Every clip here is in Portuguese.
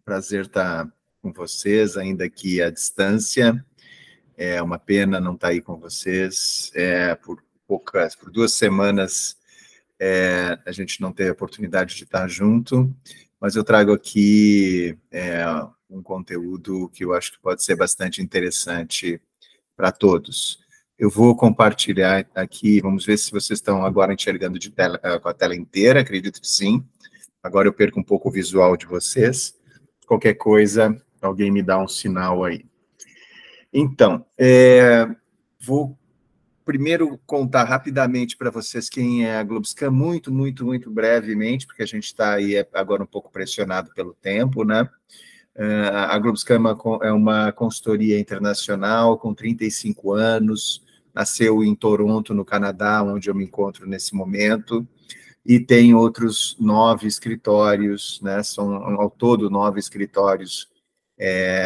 Prazer estar com vocês, ainda aqui à distância. É uma pena não estar aí com vocês. Por 2 semanas a gente não teve a oportunidade de estar junto, mas eu trago aqui um conteúdo que eu acho que pode ser bastante interessante para todos. Eu vou compartilhar aqui, vamos ver se vocês estão agora enxergando com a tela inteira, acredito que sim. Agora eu perco um pouco o visual de vocês. Qualquer coisa, alguém me dá um sinal aí. Então, vou primeiro contar rapidamente para vocês quem é a Globoscan, muito brevemente, porque a gente está aí agora um pouco pressionado pelo tempo, né? A Globoscan é uma consultoria internacional com 35 anos, nasceu em Toronto, no Canadá, onde eu me encontro nesse momento, e tem outros 9 escritórios, né? São ao todo 9 escritórios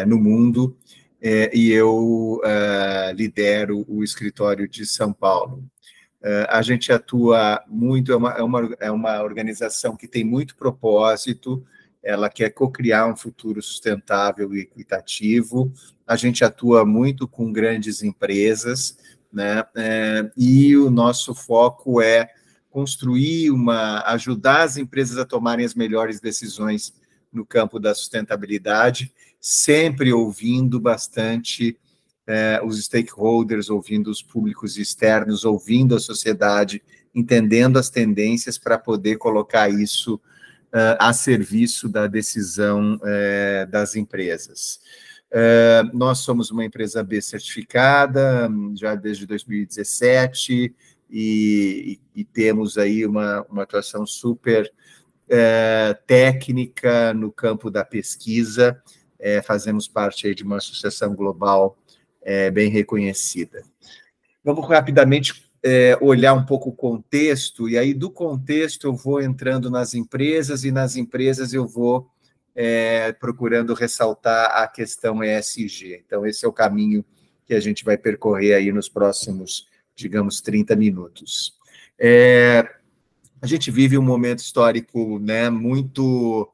no mundo, e eu lidero o escritório de São Paulo. A gente atua muito, é uma organização que tem muito propósito, ela quer co-criar um futuro sustentável e equitativo, a gente atua muito com grandes empresas, né? E o nosso foco é ajudar as empresas a tomarem as melhores decisões no campo da sustentabilidade, sempre ouvindo bastante os stakeholders, ouvindo os públicos externos, ouvindo a sociedade, entendendo as tendências para poder colocar isso a serviço da decisão das empresas. Nós somos uma empresa B certificada, já desde 2017, e temos aí uma atuação super técnica no campo da pesquisa, fazemos parte aí de uma associação global bem reconhecida. Vamos rapidamente olhar um pouco o contexto, e aí do contexto eu vou entrando nas empresas, e nas empresas eu vou procurando ressaltar a questão ESG. Então, esse é o caminho que a gente vai percorrer aí nos próximos, digamos, 30 minutos. A gente vive um momento histórico, né, muito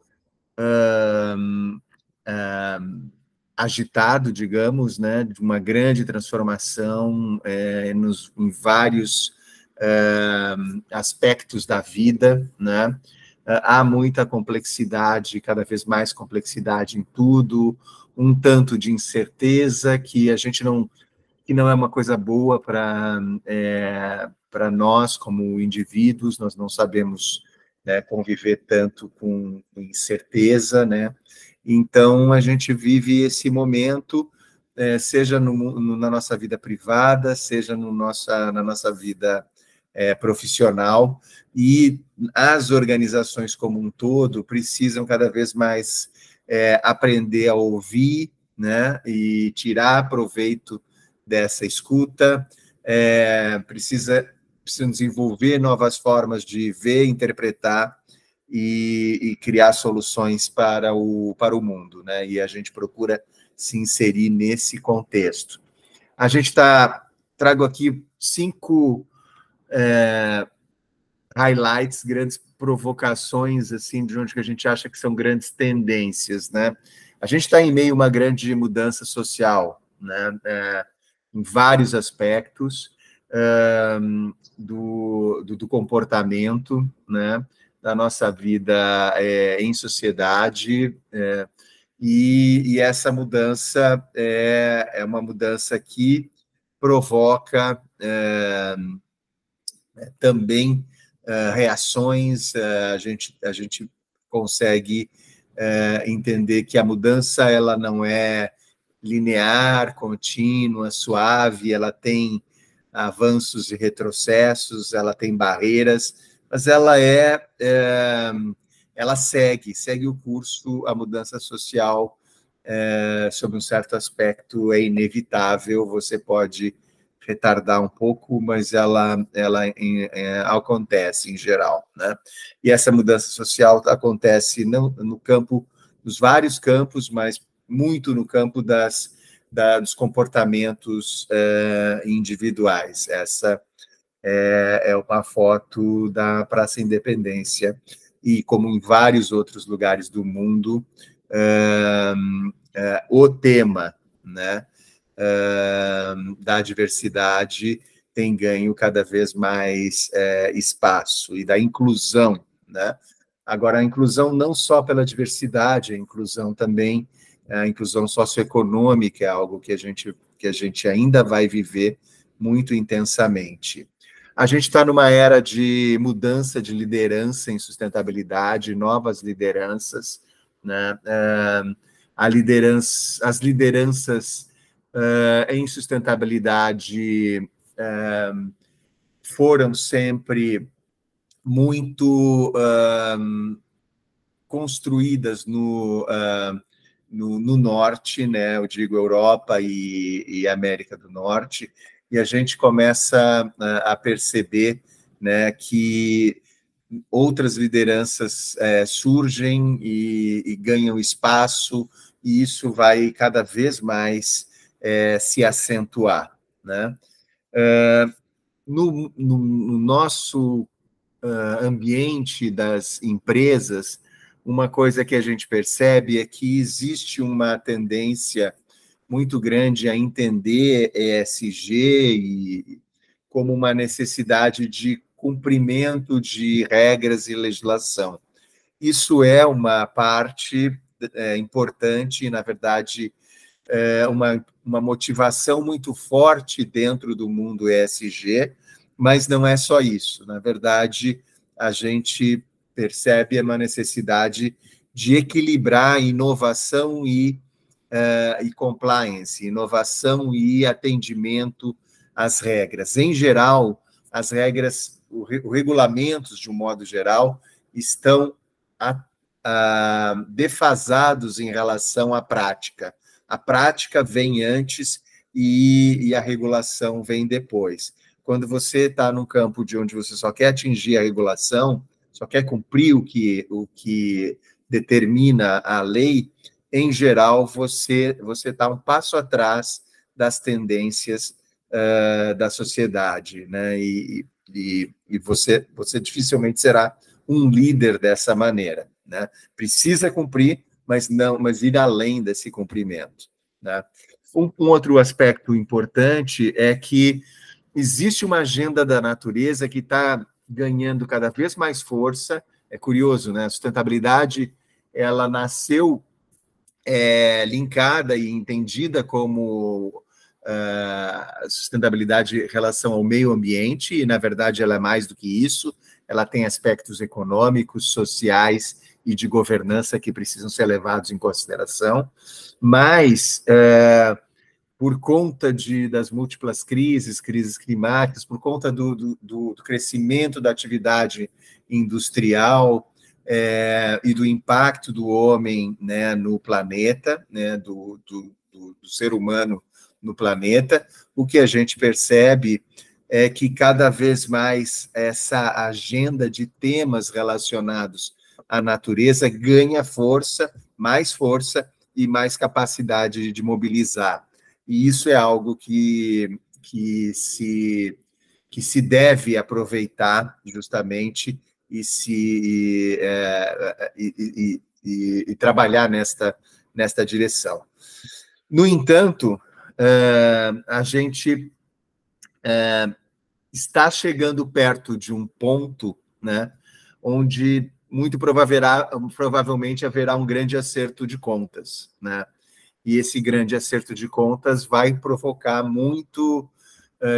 agitado, digamos, né, de uma grande transformação em vários aspectos da vida, né? Há muita complexidade, cada vez mais complexidade em tudo, um tanto de incerteza que não é uma coisa boa para nós como indivíduos, nós não sabemos, né, conviver tanto com incerteza, né? Então, a gente vive esse momento, seja na nossa vida privada, seja na nossa vida profissional, e as organizações como um todo precisam cada vez mais aprender a ouvir, né, e tirar proveito dessa escuta, precisam desenvolver novas formas de ver, interpretar e criar soluções para o mundo, né? E a gente procura se inserir nesse contexto. A gente trago aqui 5 highlights, grandes provocações, assim, de onde que a gente acha que são grandes tendências, né? A gente está em meio a uma grande mudança social, né? Em vários aspectos do comportamento, né, da nossa vida em sociedade, e essa mudança é uma mudança que provoca também reações. A gente consegue entender que a mudança ela não é linear, contínua, suave, ela tem avanços e retrocessos, ela tem barreiras, mas ela segue o curso. A mudança social, sob um certo aspecto, é inevitável. Você pode retardar um pouco, mas ela acontece em geral, né? E essa mudança social acontece não no campo, nos vários campos, mas muito no campo dos comportamentos individuais. Essa é uma foto da Praça Independência, e como em vários outros lugares do mundo, o tema, né, da diversidade tem ganho cada vez mais espaço, e da inclusão, né? Agora, a inclusão não só pela diversidade, a inclusão também, a inclusão socioeconômica é algo que a gente ainda vai viver muito intensamente. A gente está numa era de mudança de liderança em sustentabilidade, novas lideranças, né? As lideranças em sustentabilidade foram sempre muito construídas no norte, né? Eu digo Europa e América do Norte, e a gente começa a perceber, né, que outras lideranças surgem e ganham espaço, e isso vai cada vez mais se acentuar, né? No nosso ambiente das empresas, uma coisa que a gente percebe é que existe uma tendência muito grande a entender ESG como uma necessidade de cumprimento de regras e legislação. Isso é uma parte importante, e, na verdade, uma motivação muito forte dentro do mundo ESG, mas não é só isso. Na verdade, a gente percebe uma necessidade de equilibrar inovação e compliance, inovação e atendimento às regras. Em geral, as regras, os regulamentos, de um modo geral, estão defasados em relação à prática. A prática vem antes e a regulação vem depois. Quando você está num campo de onde você só quer atingir a regulação, só quer cumprir o que determina a lei, em geral, você está um passo atrás das tendências da sociedade, né? E você dificilmente será um líder dessa maneira, né? Precisa cumprir, mas ir além desse cumprimento, né? Um outro aspecto importante é que existe uma agenda da natureza que está ganhando cada vez mais força. É curioso, né? A sustentabilidade, ela nasceu linkada e entendida como sustentabilidade em relação ao meio ambiente, e, na verdade, ela é mais do que isso. Ela tem aspectos econômicos, sociais e de governança que precisam ser levados em consideração, mas por conta das múltiplas crises climáticas, por conta do crescimento da atividade industrial e do impacto do homem, né, no planeta, né, do ser humano no planeta, o que a gente percebe é que cada vez mais essa agenda de temas relacionados à natureza ganha força e mais capacidade de mobilizar. E isso é algo que se deve aproveitar justamente e trabalhar nesta direção. No entanto, a gente está chegando perto de um ponto, né, onde muito provavelmente haverá um grande acerto de contas, né? E esse grande acerto de contas vai provocar muito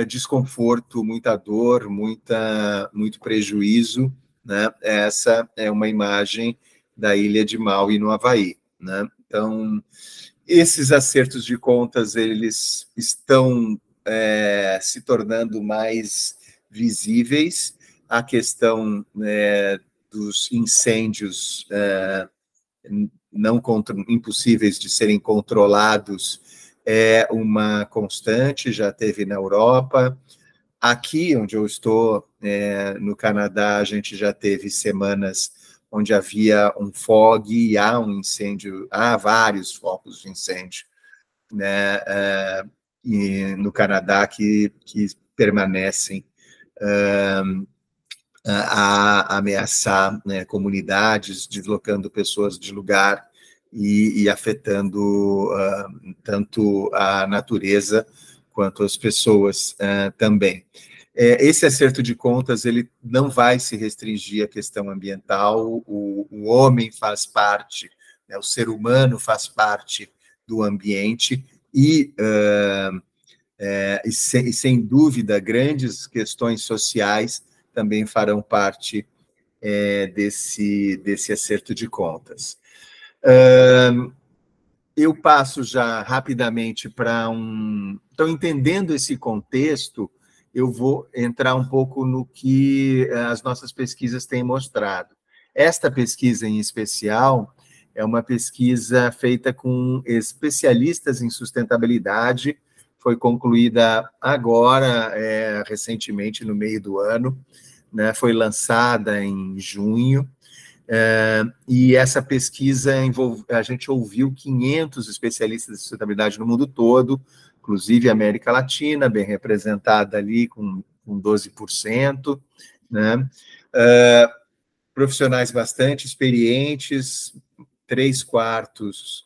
desconforto, muita dor, muito prejuízo, né? Essa é uma imagem da ilha de Maui, no Havaí, né? Então, esses acertos de contas, eles estão se tornando mais visíveis. A questão dos incêndios impossíveis de serem controlados é uma constante, já teve na Europa. Aqui, onde eu estou, no Canadá, a gente já teve semanas onde havia um fog e há um incêndio, há vários focos de incêndio, né, e no Canadá que permanecem a ameaçar, né, comunidades, deslocando pessoas de lugar e afetando tanto a natureza quanto as pessoas também. Esse acerto de contas ele não vai se restringir à questão ambiental, o homem faz parte, né, o ser humano faz parte do ambiente e sem dúvida, grandes questões sociais também farão parte desse acerto de contas. Eu passo já rapidamente para Então, entendendo esse contexto, eu vou entrar um pouco no que as nossas pesquisas têm mostrado. Esta pesquisa, em especial, é uma pesquisa feita com especialistas em sustentabilidade, foi concluída agora, recentemente, no meio do ano, né, foi lançada em junho, e essa pesquisa a gente ouviu 500 especialistas de sustentabilidade no mundo todo, inclusive a América Latina, bem representada ali com 12%, né? Profissionais bastante experientes, 3/4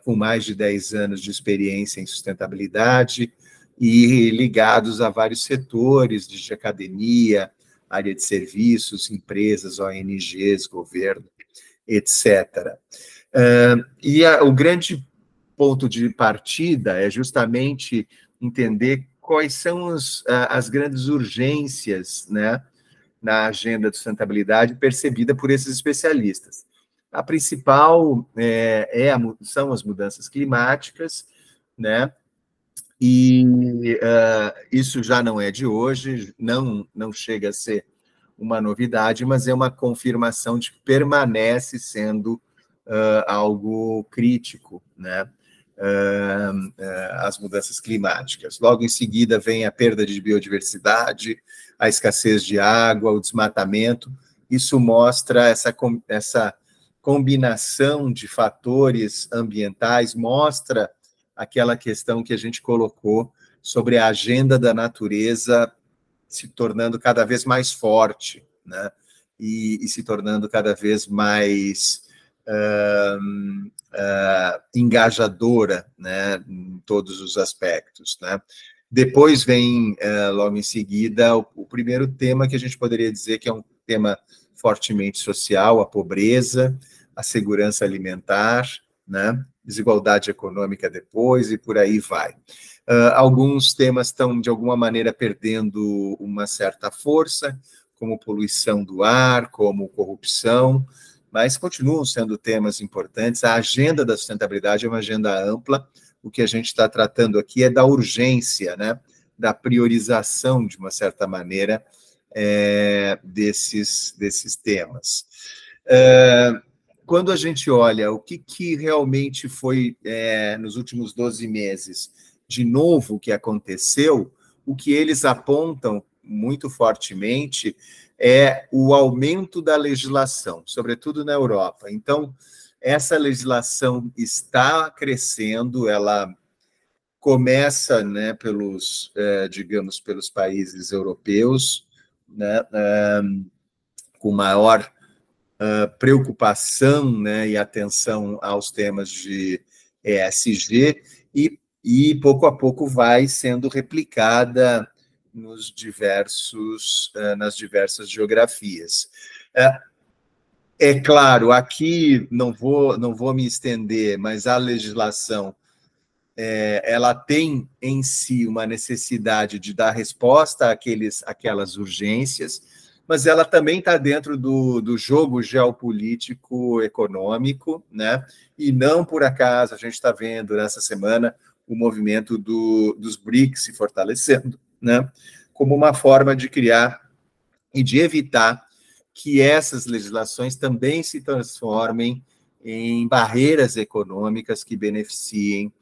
com mais de 10 anos de experiência em sustentabilidade e ligados a vários setores de academia, área de serviços, empresas, ONGs, governo, etc. O grande ponto de partida é justamente entender quais são as grandes urgências, né, na agenda de sustentabilidade percebida por esses especialistas. A principal são as mudanças climáticas, né? E isso já não é de hoje, não chega a ser uma novidade, mas é uma confirmação de que permanece sendo algo crítico, né? As mudanças climáticas. Logo em seguida vem a perda de biodiversidade, a escassez de água, o desmatamento. Isso mostra essa combinação de fatores ambientais, mostra aquela questão que a gente colocou sobre a agenda da natureza se tornando cada vez mais forte, né? E se tornando cada vez mais engajadora, né, em todos os aspectos, né? Depois vem, logo em seguida, o primeiro tema que a gente poderia dizer que é um tema fortemente social, a pobreza, a segurança alimentar, né? Desigualdade econômica depois, e por aí vai. Alguns temas estão, de alguma maneira, perdendo uma certa força, como poluição do ar, como corrupção, mas continuam sendo temas importantes. A agenda da sustentabilidade é uma agenda ampla. O que a gente está tratando aqui é da urgência, né? Da priorização, de uma certa maneira, desses temas. Quando a gente olha o que realmente foi, nos últimos 12 meses, de novo que aconteceu, o que eles apontam muito fortemente é o aumento da legislação, sobretudo na Europa. Então, essa legislação está crescendo, ela começa, né, digamos, pelos países europeus, né, com maior preocupação, né, e atenção aos temas de ESG, e pouco a pouco vai sendo replicada nas diversas geografias. É claro, aqui não vou me estender, mas a legislação ela tem em si uma necessidade de dar resposta àquelas urgências, mas ela também está dentro do jogo geopolítico econômico, né? E não por acaso a gente está vendo nessa semana o movimento dos BRICS se fortalecendo, né? Como uma forma de criar e de evitar que essas legislações também se transformem em barreiras econômicas que beneficiem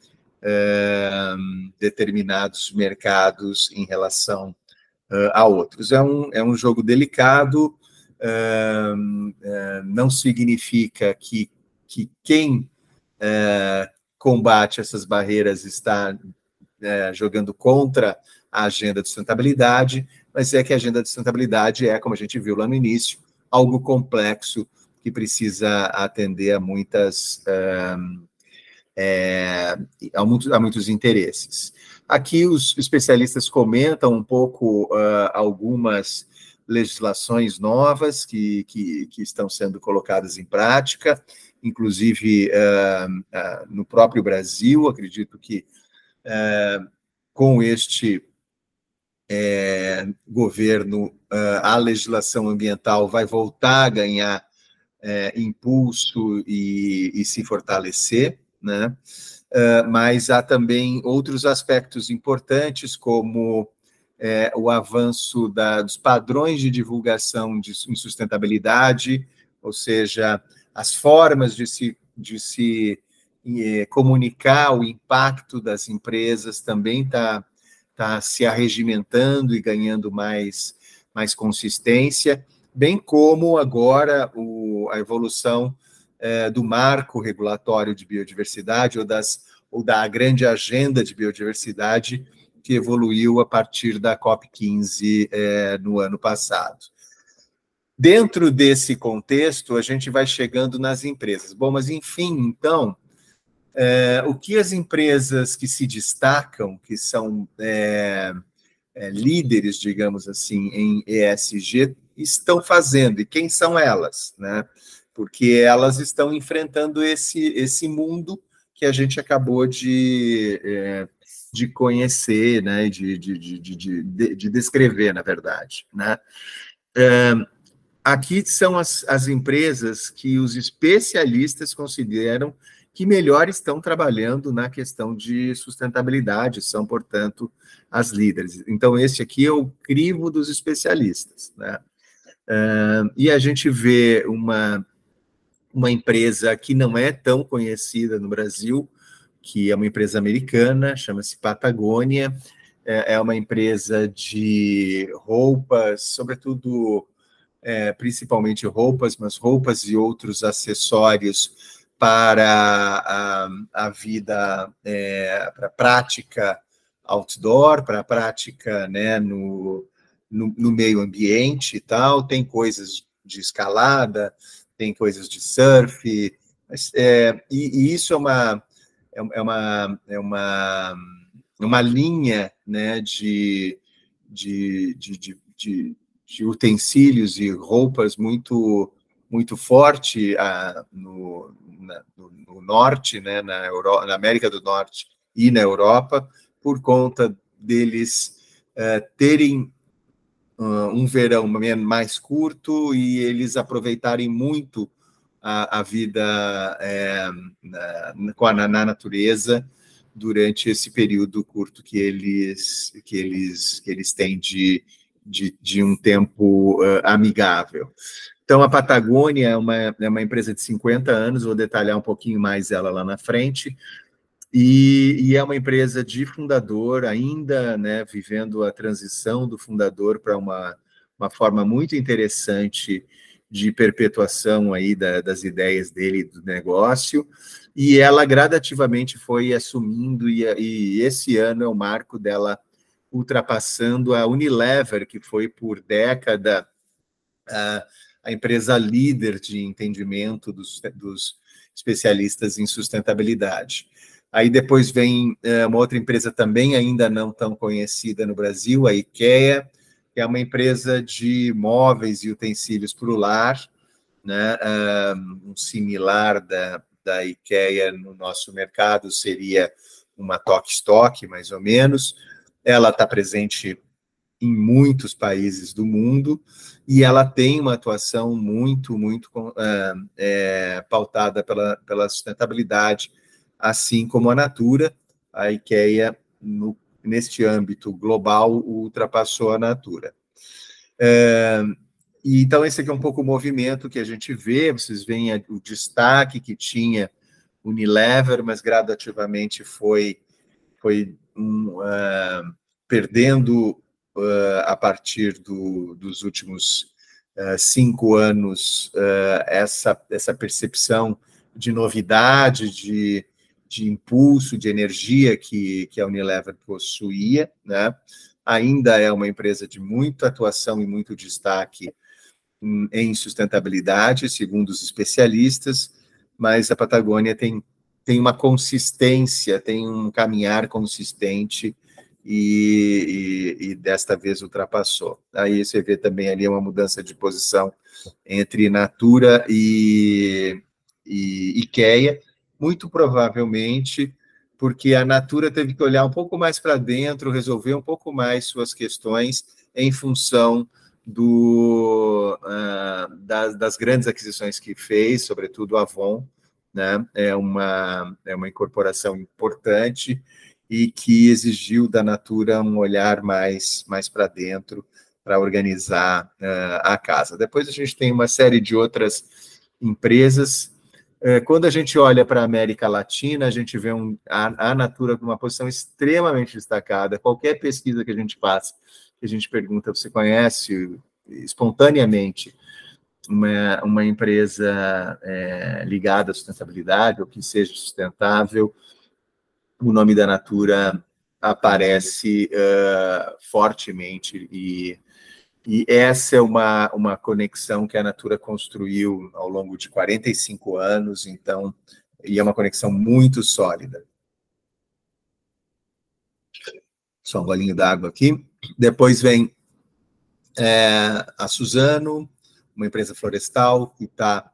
determinados mercados em relação a outros. É um jogo delicado, não significa que quem combate essas barreiras está jogando contra a agenda de sustentabilidade, mas é que a agenda de sustentabilidade é, como a gente viu lá no início, algo complexo que precisa atender a muitos interesses. Aqui os especialistas comentam um pouco algumas legislações novas que estão sendo colocadas em prática, inclusive no próprio Brasil. Acredito que com este governo, a legislação ambiental vai voltar a ganhar impulso e se fortalecer, né? Mas há também outros aspectos importantes, como o avanço dos padrões de divulgação em sustentabilidade, ou seja, as formas de se comunicar o impacto das empresas também está se arregimentando e ganhando mais consistência, bem como agora a evolução do marco regulatório de biodiversidade ou da grande agenda de biodiversidade que evoluiu a partir da COP15 no ano passado. Dentro desse contexto, a gente vai chegando nas empresas. Bom, mas enfim, então, o que as empresas que se destacam, que são líderes, digamos assim, em ESG, estão fazendo, e quem são elas, né? Porque elas estão enfrentando esse mundo que a gente acabou de conhecer, né? de descrever, na verdade, né? Aqui são as empresas que os especialistas consideram que melhor estão trabalhando na questão de sustentabilidade, são, portanto, as líderes. Então, esse aqui é o crivo dos especialistas, né? E a gente vê uma empresa que não é tão conhecida no Brasil, que é uma empresa americana, chama-se Patagônia, é uma empresa de roupas, sobretudo, principalmente roupas, mas roupas e outros acessórios para a vida, para a prática outdoor, para a prática, né, no meio ambiente e tal. Tem coisas de escalada, tem coisas de surf, mas, e isso é uma linha, né, de utensílios e roupas muito forte no norte, né, na América do Norte e na Europa, por conta deles terem um verão mais curto e eles aproveitarem muito a vida na natureza durante esse período curto que eles têm de um tempo amigável. Então, a Patagônia é uma empresa de 50 anos, vou detalhar um pouquinho mais ela lá na frente, e é uma empresa de fundador, ainda, né, vivendo a transição do fundador para uma forma muito interessante de perpetuação aí das ideias dele do negócio, e ela gradativamente foi assumindo, e esse ano é o marco dela ultrapassando a Unilever, que foi por década a empresa líder de entendimento dos especialistas em sustentabilidade. Aí depois vem uma outra empresa também ainda não tão conhecida no Brasil, a IKEA, que é uma empresa de móveis e utensílios para o lar, né? Um similar da IKEA no nosso mercado seria uma Tok-Stock, mais ou menos. Ela está presente em muitos países do mundo, e ela tem uma atuação muito pautada pela sustentabilidade, assim como a Natura. A IKEA, neste âmbito global, ultrapassou a Natura. E então, esse aqui é um pouco o movimento que a gente vê. Vocês veem o destaque que tinha Unilever, mas gradativamente foi perdendo a partir dos últimos 5 anos essa percepção de novidade, de impulso, de energia que a Unilever possuía, né? ainda é uma empresa de muita atuação e muito destaque em sustentabilidade, segundo os especialistas, mas a Patagônia tem uma consistência, tem um caminhar consistente e desta vez ultrapassou. Aí você vê também ali uma mudança de posição entre Natura e IKEA, muito provavelmente porque a Natura teve que olhar um pouco mais para dentro, resolver um pouco mais suas questões em função das grandes aquisições que fez, sobretudo a Avon, né? É uma incorporação importante e que exigiu da Natura um olhar mais para dentro para organizar a casa. Depois a gente tem uma série de outras empresas. Quando a gente olha para a América Latina, a gente vê a Natura com uma posição extremamente destacada. Qualquer pesquisa que a gente faça, que a gente pergunta, você conhece espontaneamente uma empresa ligada à sustentabilidade ou que seja sustentável, o nome da Natura aparece fortemente e essa é uma conexão que a Natura construiu ao longo de 45 anos, então, e é uma conexão muito sólida. Só um golinho d'água aqui. Depois vem a Suzano, uma empresa florestal que está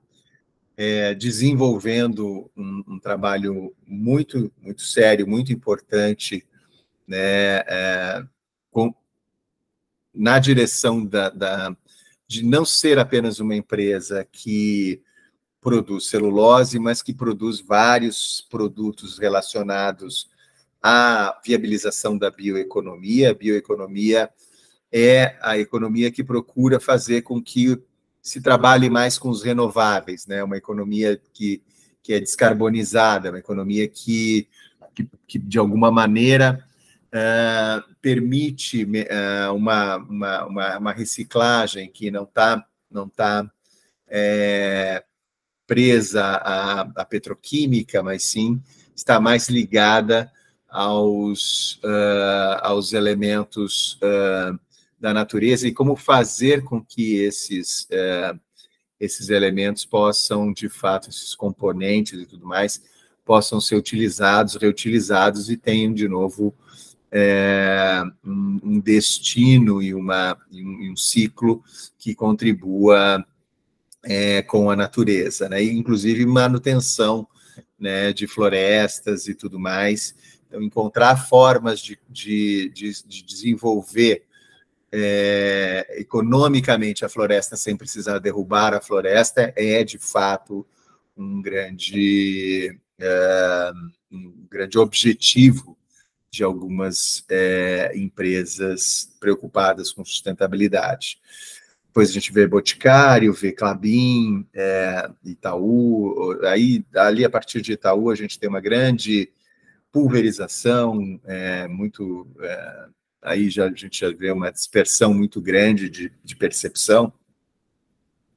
desenvolvendo um trabalho muito, muito sério, muito importante, né, na direção de não ser apenas uma empresa que produz celulose, mas que produz vários produtos relacionados à viabilização da bioeconomia. A bioeconomia é a economia que procura fazer com que se trabalhe mais com os renováveis, né? Uma economia que é descarbonizada, uma economia que de alguma maneira permite uma reciclagem que não tá presa à petroquímica, mas sim está mais ligada aos elementos da natureza e como fazer com que esses elementos possam, de fato, esses componentes e tudo mais, possam ser utilizados, reutilizados e tenham, de novo, um destino e um ciclo que contribua com a natureza, né? E, inclusive, manutenção, né, de florestas e tudo mais. Então, encontrar formas de desenvolver economicamente a floresta sem precisar derrubar a floresta é, de fato, um grande objetivo de algumas empresas preocupadas com sustentabilidade. Depois a gente vê Boticário, vê Klabin, Itaú, aí ali a partir de Itaú a gente tem uma grande pulverização, aí a gente já vê uma dispersão muito grande de percepção.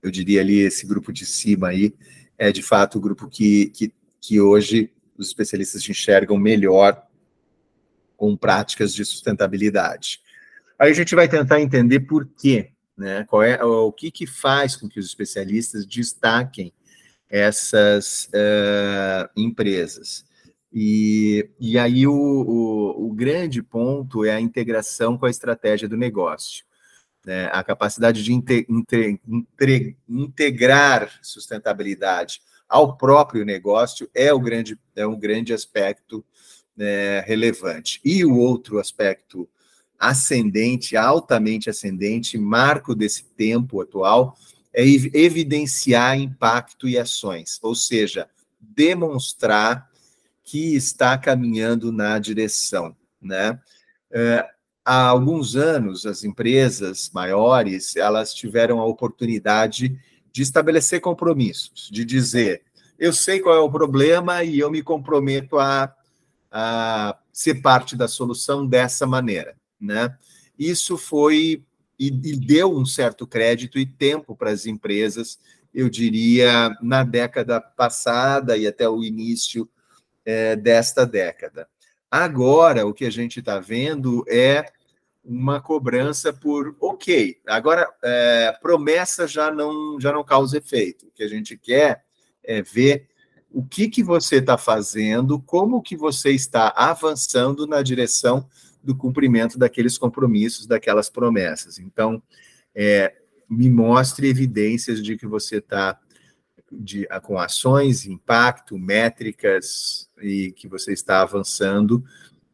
Eu diria ali, esse grupo de cima aí é de fato o grupo que hoje os especialistas enxergam melhor com práticas de sustentabilidade. Aí a gente vai tentar entender por quê, né? O que faz com que os especialistas destaquem essas empresas. E aí o grande ponto é a integração com a estratégia do negócio, né? A capacidade de integrar sustentabilidade ao próprio negócio é um grande aspecto relevante. E o outro aspecto ascendente, altamente ascendente, marco desse tempo atual, é evidenciar impacto e ações, ou seja, demonstrar que está caminhando na direção, né? Há alguns anos, as empresas maiores, elas tiveram a oportunidade de estabelecer compromissos, de dizer, eu sei qual é o problema e eu me comprometo a ser parte da solução dessa maneira, né? Isso foi e deu um certo crédito e tempo para as empresas, eu diria, na década passada e até o início desta década. Agora, o que a gente está vendo é uma cobrança por, ok, agora promessa já não causa efeito. O que a gente quer é ver o que você está fazendo, como que você está avançando na direção do cumprimento daqueles compromissos, daquelas promessas. Então, me mostre evidências de que você está com ações, impacto, métricas, e que você está avançando,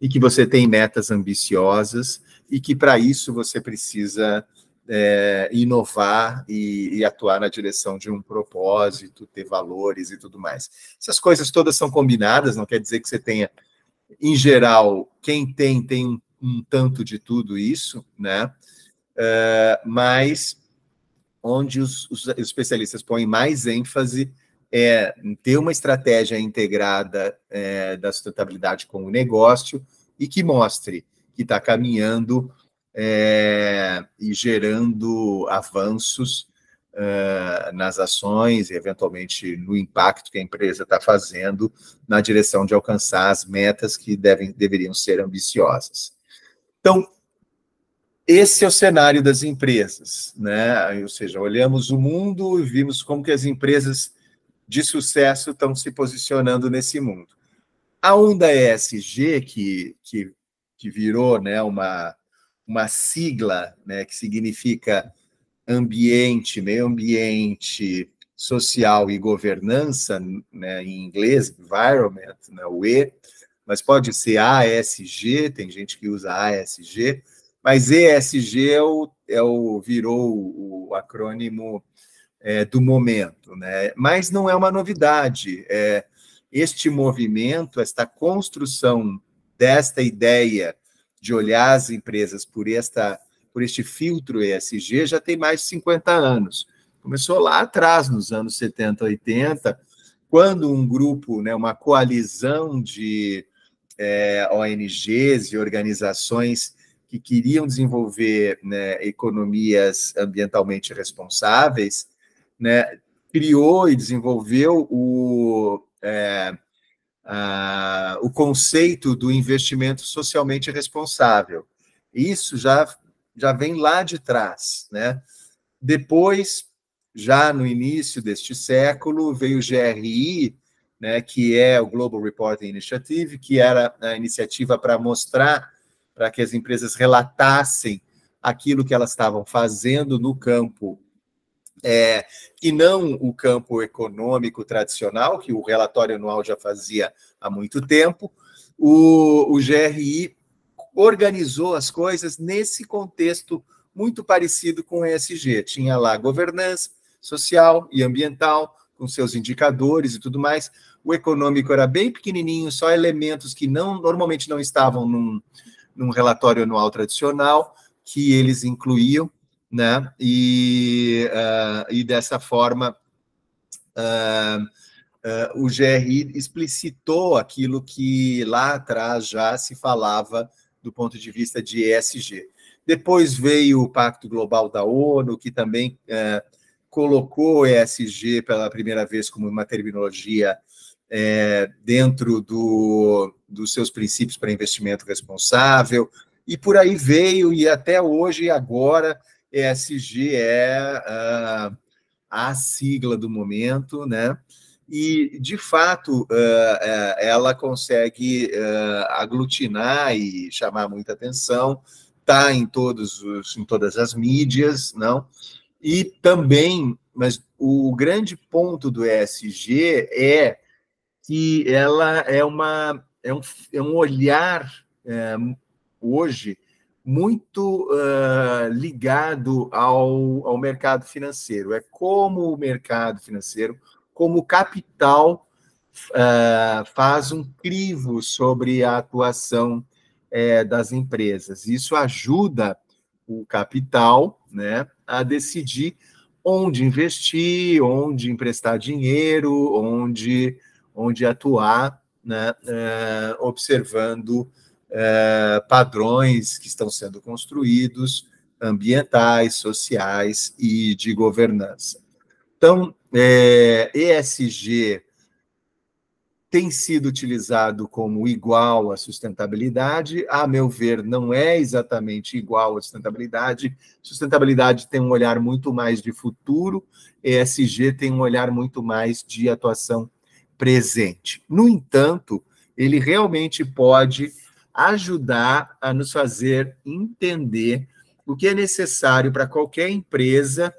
e que você tem metas ambiciosas, e que para isso você precisa inovar e atuar na direção de um propósito, ter valores e tudo mais. Essas coisas todas são combinadas, não quer dizer que você tenha, em geral, quem tem um tanto de tudo isso, né? Mas onde os especialistas põem mais ênfase em ter uma estratégia integrada da sustentabilidade com o negócio e que mostre que está caminhando e gerando avanços nas ações e, eventualmente, no impacto que a empresa está fazendo na direção de alcançar as metas que deveriam ser ambiciosas. Então, esse é o cenário das empresas, né? Ou seja, olhamos o mundo e vimos como que as empresas de sucesso estão se posicionando nesse mundo. A onda ESG, que virou, né, uma sigla, né, que significa ambiente, meio ambiente, social e governança, né, em inglês, environment, né, o E, mas pode ser ASG, tem gente que usa ASG, mas ESG virou o acrônimo do momento, né? Mas não é uma novidade. Este movimento, esta construção desta ideia de olhar as empresas por este filtro ESG já tem mais de 50 anos. Começou lá atrás, nos anos 70, 80, quando um grupo, né, uma coalizão de ONGs e organizações que queriam desenvolver, né, economias ambientalmente responsáveis, né, criou e desenvolveu o conceito do investimento socialmente responsável. Isso já vem lá de trás, né? Depois, já no início deste século, veio o GRI, né, que é o Global Reporting Initiative, que era a iniciativa para mostrar, para que as empresas relatassem aquilo que elas estavam fazendo no campo, e não o campo econômico tradicional, que o relatório anual já fazia há muito tempo. O GRI organizou as coisas nesse contexto muito parecido com o ESG. Tinha lá governança social e ambiental, com seus indicadores e tudo mais. O econômico era bem pequenininho, só elementos que normalmente não estavam num relatório anual tradicional, que eles incluíam, né? E dessa forma, o GRI explicitou aquilo que lá atrás já se falava do ponto de vista de ESG. Depois veio o Pacto Global da ONU, que também colocou ESG pela primeira vez como uma terminologia dentro dos seus princípios para investimento responsável, e por aí veio, e até hoje e agora, ESG é a sigla do momento, né? E, de fato, ela consegue aglutinar e chamar muita atenção, está em todas as mídias, não? E também, mas o grande ponto do ESG é que ela é um olhar hoje muito ligado ao mercado financeiro. É como o mercado financeiro, como o capital faz um crivo sobre a atuação das empresas. Isso ajuda o capital, né, a decidir onde investir, onde emprestar dinheiro, onde atuar, né, observando padrões que estão sendo construídos, ambientais, sociais e de governança. Então, ESG tem sido utilizado como igual à sustentabilidade. A meu ver, não é exatamente igual à sustentabilidade. Sustentabilidade tem um olhar muito mais de futuro, ESG tem um olhar muito mais de atuação presente. No entanto, ele realmente pode ajudar a nos fazer entender o que é necessário para qualquer empresa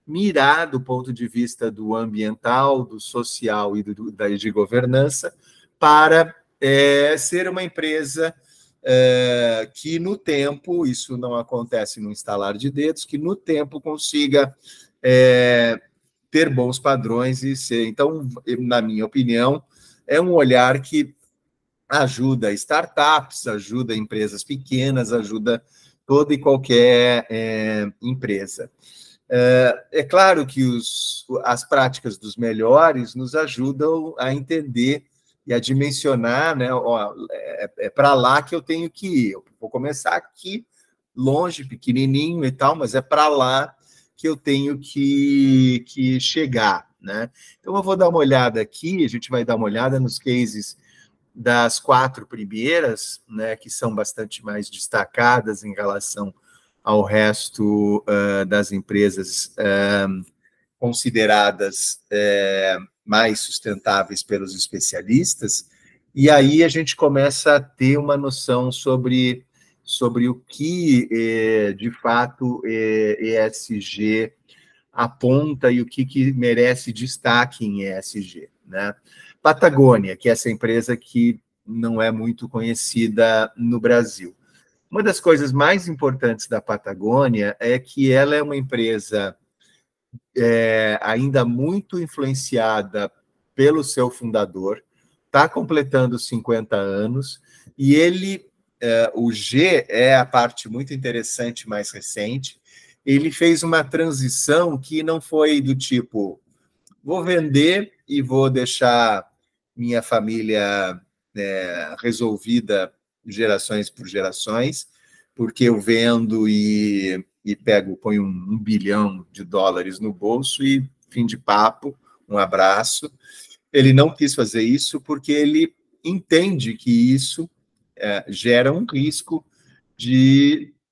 mirar do ponto de vista do ambiental, do social e de governança, para ser uma empresa que no tempo, isso não acontece no instalar de dedos, que no tempo consiga ter bons padrões e ser. Então, na minha opinião, é um olhar que ajuda startups, ajuda empresas pequenas, ajuda toda e qualquer empresa. É claro que as práticas dos melhores nos ajudam a entender e a dimensionar, né? Ó, para lá que eu tenho que ir. Eu vou começar aqui, longe, pequenininho e tal, mas é para lá que eu tenho que chegar, né? Então, eu vou dar uma olhada aqui, a gente vai dar uma olhada nos cases das 4 primeiras, né, que são bastante mais destacadas em relação ao resto das empresas consideradas mais sustentáveis pelos especialistas, e aí a gente começa a ter uma noção sobre o que, de fato, ESG aponta e o que merece destaque em ESG, né? Patagônia, que é essa empresa que não é muito conhecida no Brasil. Uma das coisas mais importantes da Patagônia é que ela é uma empresa ainda muito influenciada pelo seu fundador, está completando 50 anos, e ele, o G é a parte muito interessante, mais recente, ele fez uma transição que não foi do tipo, vou vender e vou deixar minha família resolvida gerações por gerações, porque eu vendo e ponho $1 bilhão no bolso e fim de papo, um abraço. Ele não quis fazer isso porque ele entende que isso gera um risco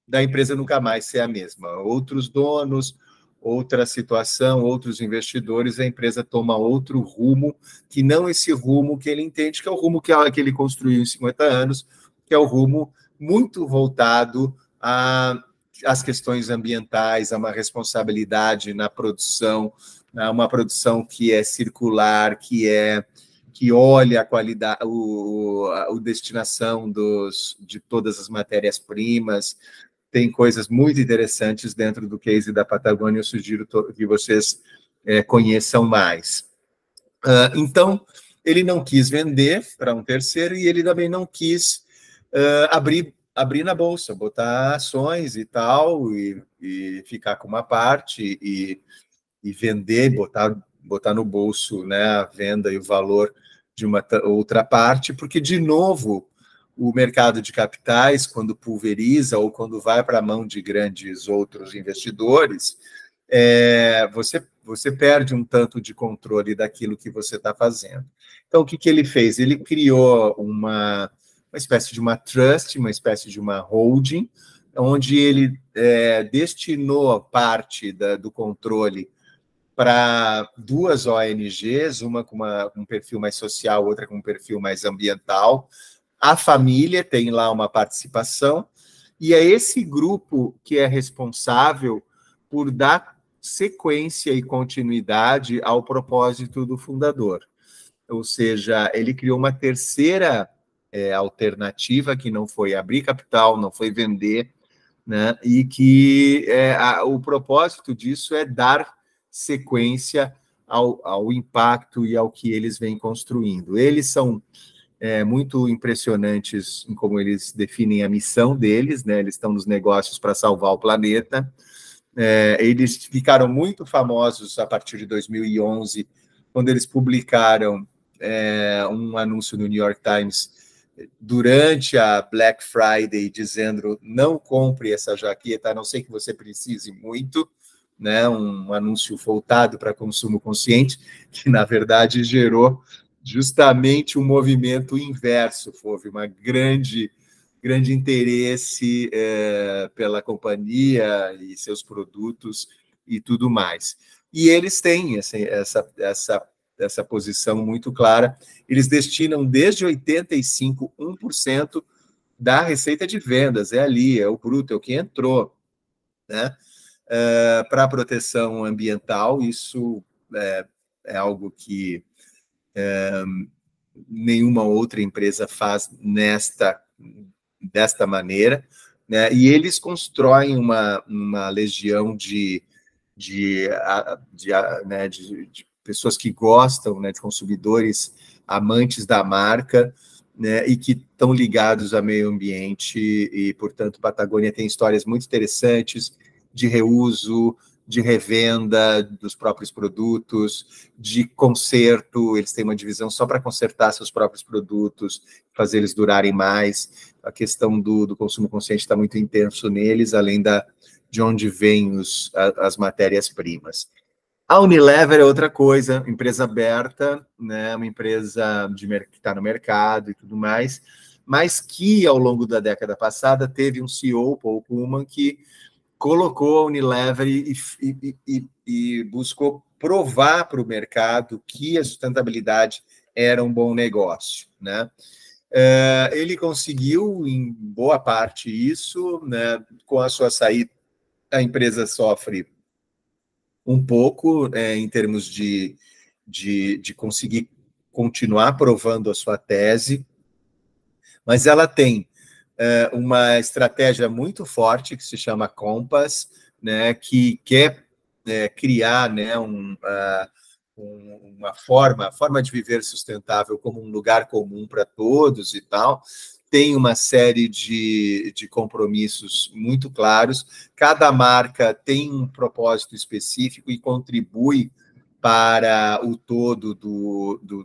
da empresa nunca mais ser a mesma. Outros donos, outra situação, outros investidores, a empresa toma outro rumo, que não esse rumo que ele entende, que é o rumo que ele construiu em 50 anos, que é o rumo muito voltado às questões ambientais, a uma responsabilidade na produção, a uma produção que é circular, que olha a qualidade, a destinação de todas as matérias-primas. Tem coisas muito interessantes dentro do case da Patagônia, eu sugiro que vocês conheçam mais. Então, ele não quis vender para um terceiro e ele também não quis abrir na bolsa, botar ações e tal, e ficar com uma parte e vender, botar no bolso, né, a venda e o valor de uma outra parte, porque, de novo, o mercado de capitais, quando pulveriza ou quando vai para a mão de grandes outros investidores, você perde um tanto de controle daquilo que você está fazendo. Então, o que ele fez? Ele criou uma espécie de uma trust, uma espécie de uma holding, onde ele destinou parte do controle para 2 ONGs, uma com um perfil mais social, outra com um perfil mais ambiental. A família tem lá uma participação, e é esse grupo que é responsável por dar sequência e continuidade ao propósito do fundador. Ou seja, ele criou uma terceira alternativa, que não foi abrir capital, não foi vender, né? E que o propósito disso é dar sequência ao impacto e ao que eles vêm construindo. Eles são muito impressionantes em como eles definem a missão deles, né? Eles estão nos negócios para salvar o planeta. Eles ficaram muito famosos a partir de 2011, quando eles publicaram um anúncio no New York Times durante a Black Friday, dizendo: não compre essa jaqueta, a não ser que você precise muito, né? Um anúncio voltado para consumo consciente, que, na verdade, gerou justamente um movimento inverso, houve uma grande interesse pela companhia e seus produtos e tudo mais. E eles têm essa posição muito clara. Eles destinam desde 85, 1% da receita de vendas, é ali, é o bruto, é o que entrou, né? Para a proteção ambiental. Isso é algo que nenhuma outra empresa faz desta maneira, né? E eles constroem uma legião de pessoas que gostam, né, de consumidores amantes da marca, né, e que estão ligados ao meio ambiente, e, portanto, Patagônia tem histórias muito interessantes de reuso, de revenda dos próprios produtos, de conserto. Eles têm uma divisão só para consertar seus próprios produtos, fazer eles durarem mais. A questão do consumo consciente está muito intenso neles, além de onde vêm as matérias-primas. A Unilever é outra coisa, empresa aberta, né, uma empresa que está no mercado e tudo mais, mas que, ao longo da década passada, teve um CEO, Paul Pullman, que colocou a Unilever e buscou provar para o mercado que a sustentabilidade era um bom negócio, né? Ele conseguiu, em boa parte, isso, né? Com a sua saída, a empresa sofre um pouco em termos de conseguir continuar provando a sua tese, mas ela tem uma estratégia muito forte que se chama Compass, né, que quer criar, né, uma forma de viver sustentável como um lugar comum para todos e tal. Tem uma série de compromissos muito claros. Cada marca tem um propósito específico e contribui para o todo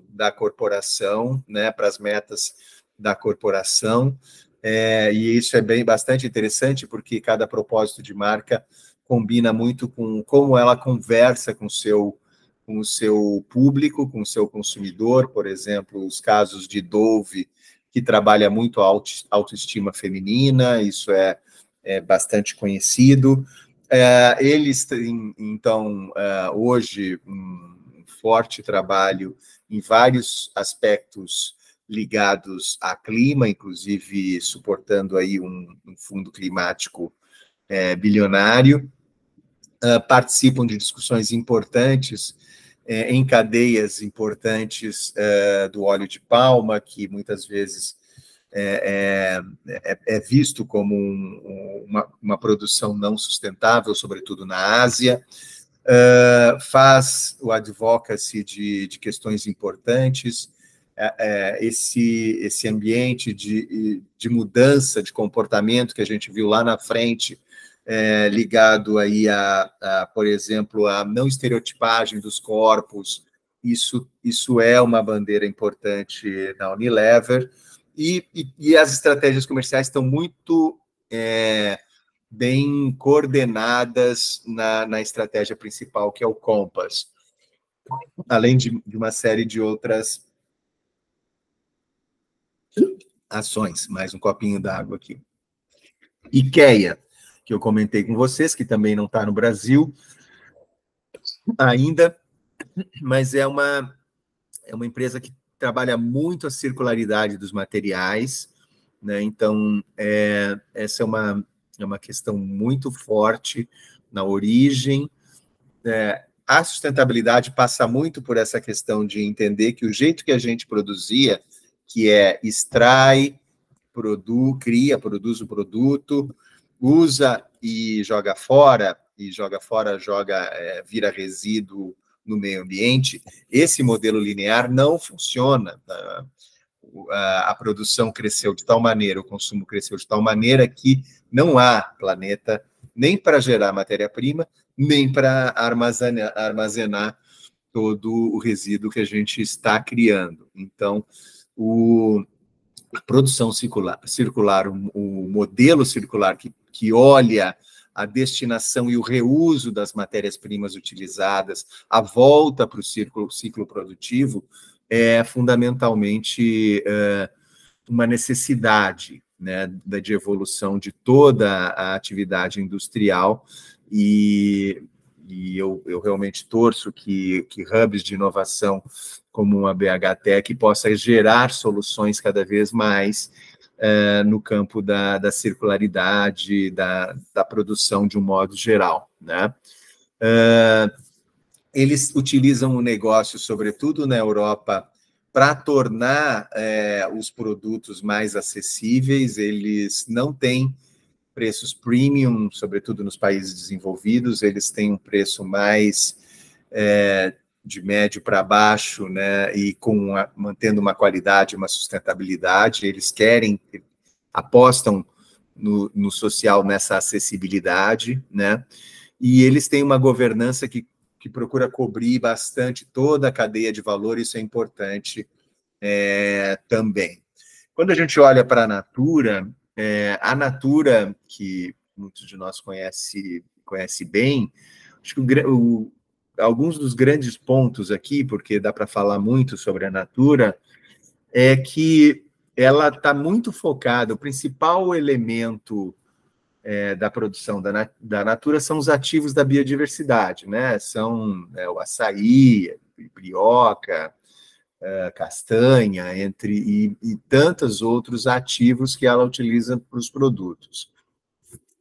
da corporação, né, para as metas da corporação. E isso é bastante interessante, porque cada propósito de marca combina muito com como ela conversa com o seu público, com o seu consumidor. Por exemplo, os casos de Dove, que trabalha muito a autoestima feminina, isso é bastante conhecido. Eles têm, então, hoje, um forte trabalho em vários aspectos ligados a clima, inclusive suportando aí um fundo climático bilionário. Participam de discussões importantes em cadeias importantes do óleo de palma, que muitas vezes é visto como uma produção não sustentável, sobretudo na Ásia. Faz o advocacy de questões importantes. Esse ambiente de mudança de comportamento que a gente viu lá na frente, ligado aí por exemplo, a não estereotipagem dos corpos. Isso é uma bandeira importante na Unilever, e as estratégias comerciais estão muito bem coordenadas na estratégia principal, que é o Compass, além de uma série de outras ações. Mais um copinho d'água aqui. IKEA, que eu comentei com vocês, que também não está no Brasil ainda, mas é uma empresa que trabalha muito a circularidade dos materiais, né? Então, essa é uma questão muito forte na origem. A sustentabilidade passa muito por essa questão de entender que o jeito que a gente produzia, que extrai, produz o produto, usa e joga fora, vira resíduo no meio ambiente, esse modelo linear não funciona. A produção cresceu de tal maneira, o consumo cresceu de tal maneira que não há planeta nem para gerar matéria-prima, nem para armazenar todo o resíduo que a gente está criando. Então, a produção circular, o modelo circular que olha a destinação e o reuso das matérias-primas utilizadas, a volta para o ciclo produtivo, é fundamentalmente uma necessidade, né, de evolução de toda a atividade industrial, e eu realmente torço que hubs de inovação como a BH Tech possa gerar soluções cada vez mais no campo da circularidade, da produção de um modo geral, né? Eles utilizam o negócio, sobretudo na Europa, para tornar os produtos mais acessíveis. Eles não têm preços premium, sobretudo nos países desenvolvidos, eles têm um preço mais de médio para baixo, né, e mantendo uma qualidade, uma sustentabilidade. Eles apostam no social, nessa acessibilidade, né, e eles têm uma governança que procura cobrir bastante toda a cadeia de valor. Isso é importante também. Quando a gente olha para a Natura, que muitos de nós conhece bem, acho que alguns dos grandes pontos aqui, porque dá para falar muito sobre a Natura, é que ela está muito focada, o principal elemento da produção da Natura são os ativos da biodiversidade, né? São o açaí, brioca, castanha, e tantos outros ativos que ela utiliza para os produtos.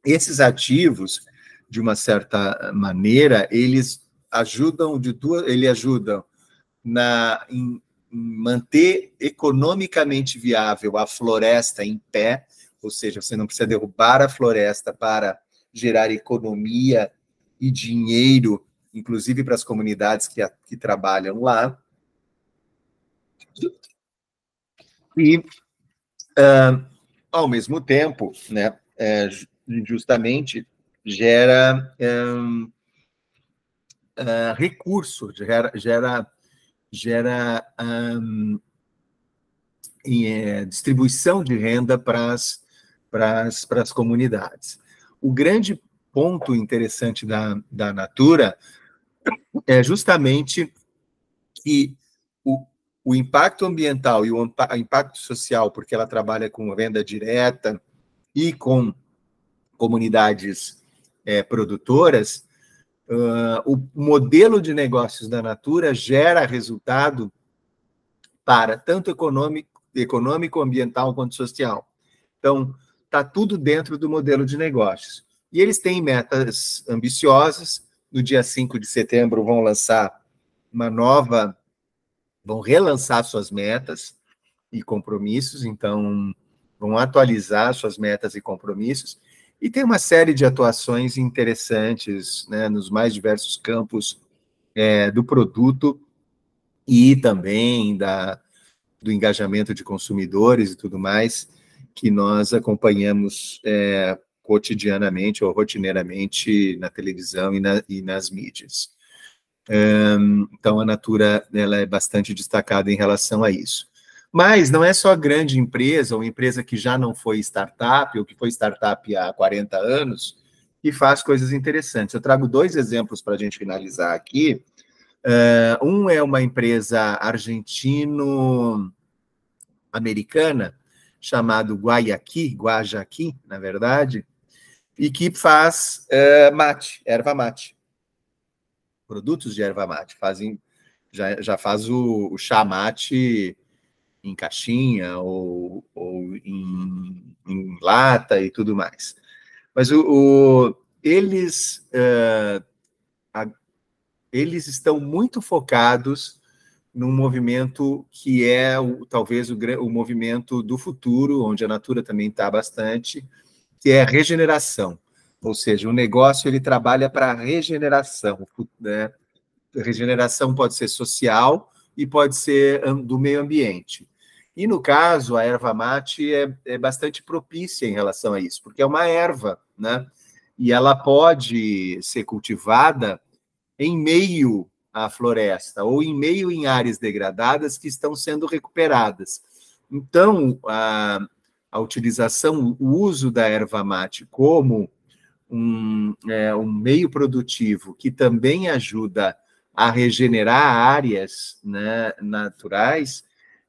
Esses ativos, de uma certa maneira, eles ajudam em manter economicamente viável a floresta em pé, ou seja, você não precisa derrubar a floresta para gerar economia e dinheiro, inclusive para as comunidades que trabalham lá. E, ao mesmo tempo, né, justamente gera recurso, gera distribuição de renda para as comunidades. O grande ponto interessante da Natura é justamente que o impacto ambiental e o impacto social, porque ela trabalha com venda direta e com comunidades produtoras, o modelo de negócios da Natura gera resultado para tanto econômico, ambiental quanto social. Então, está tudo dentro do modelo de negócios. E eles têm metas ambiciosas. No dia 5 de setembro vão relançar suas metas e compromissos, então vão atualizar suas metas e compromissos, e tem uma série de atuações interessantes, né, nos mais diversos campos do produto e também do engajamento de consumidores e tudo mais, que nós acompanhamos cotidianamente ou rotineiramente na televisão e nas mídias. Então, a Natura ela é bastante destacada em relação a isso. Mas não é só grande empresa, ou empresa que já não foi startup, ou que foi startup há 40 anos, que faz coisas interessantes. Eu trago 2 exemplos para a gente finalizar aqui. Um é uma empresa argentino-americana, chamada Guajaqui, na verdade, e que faz erva mate. Produtos de erva mate. Já faz o chá mate em caixinha ou em lata e tudo mais. Mas eles estão muito focados num movimento que é talvez o movimento do futuro, onde a Natura também está bastante, que é a regeneração. Ou seja, o negócio ele trabalha para a regeneração, né? Regeneração pode ser social e pode ser do meio ambiente. E, no caso, a erva mate é bastante propícia em relação a isso, porque é uma erva, né? E ela pode ser cultivada em meio à floresta ou em meio em áreas degradadas que estão sendo recuperadas. Então, a utilização, o uso da erva mate como um meio produtivo que também ajuda a regenerar áreas, né, naturais,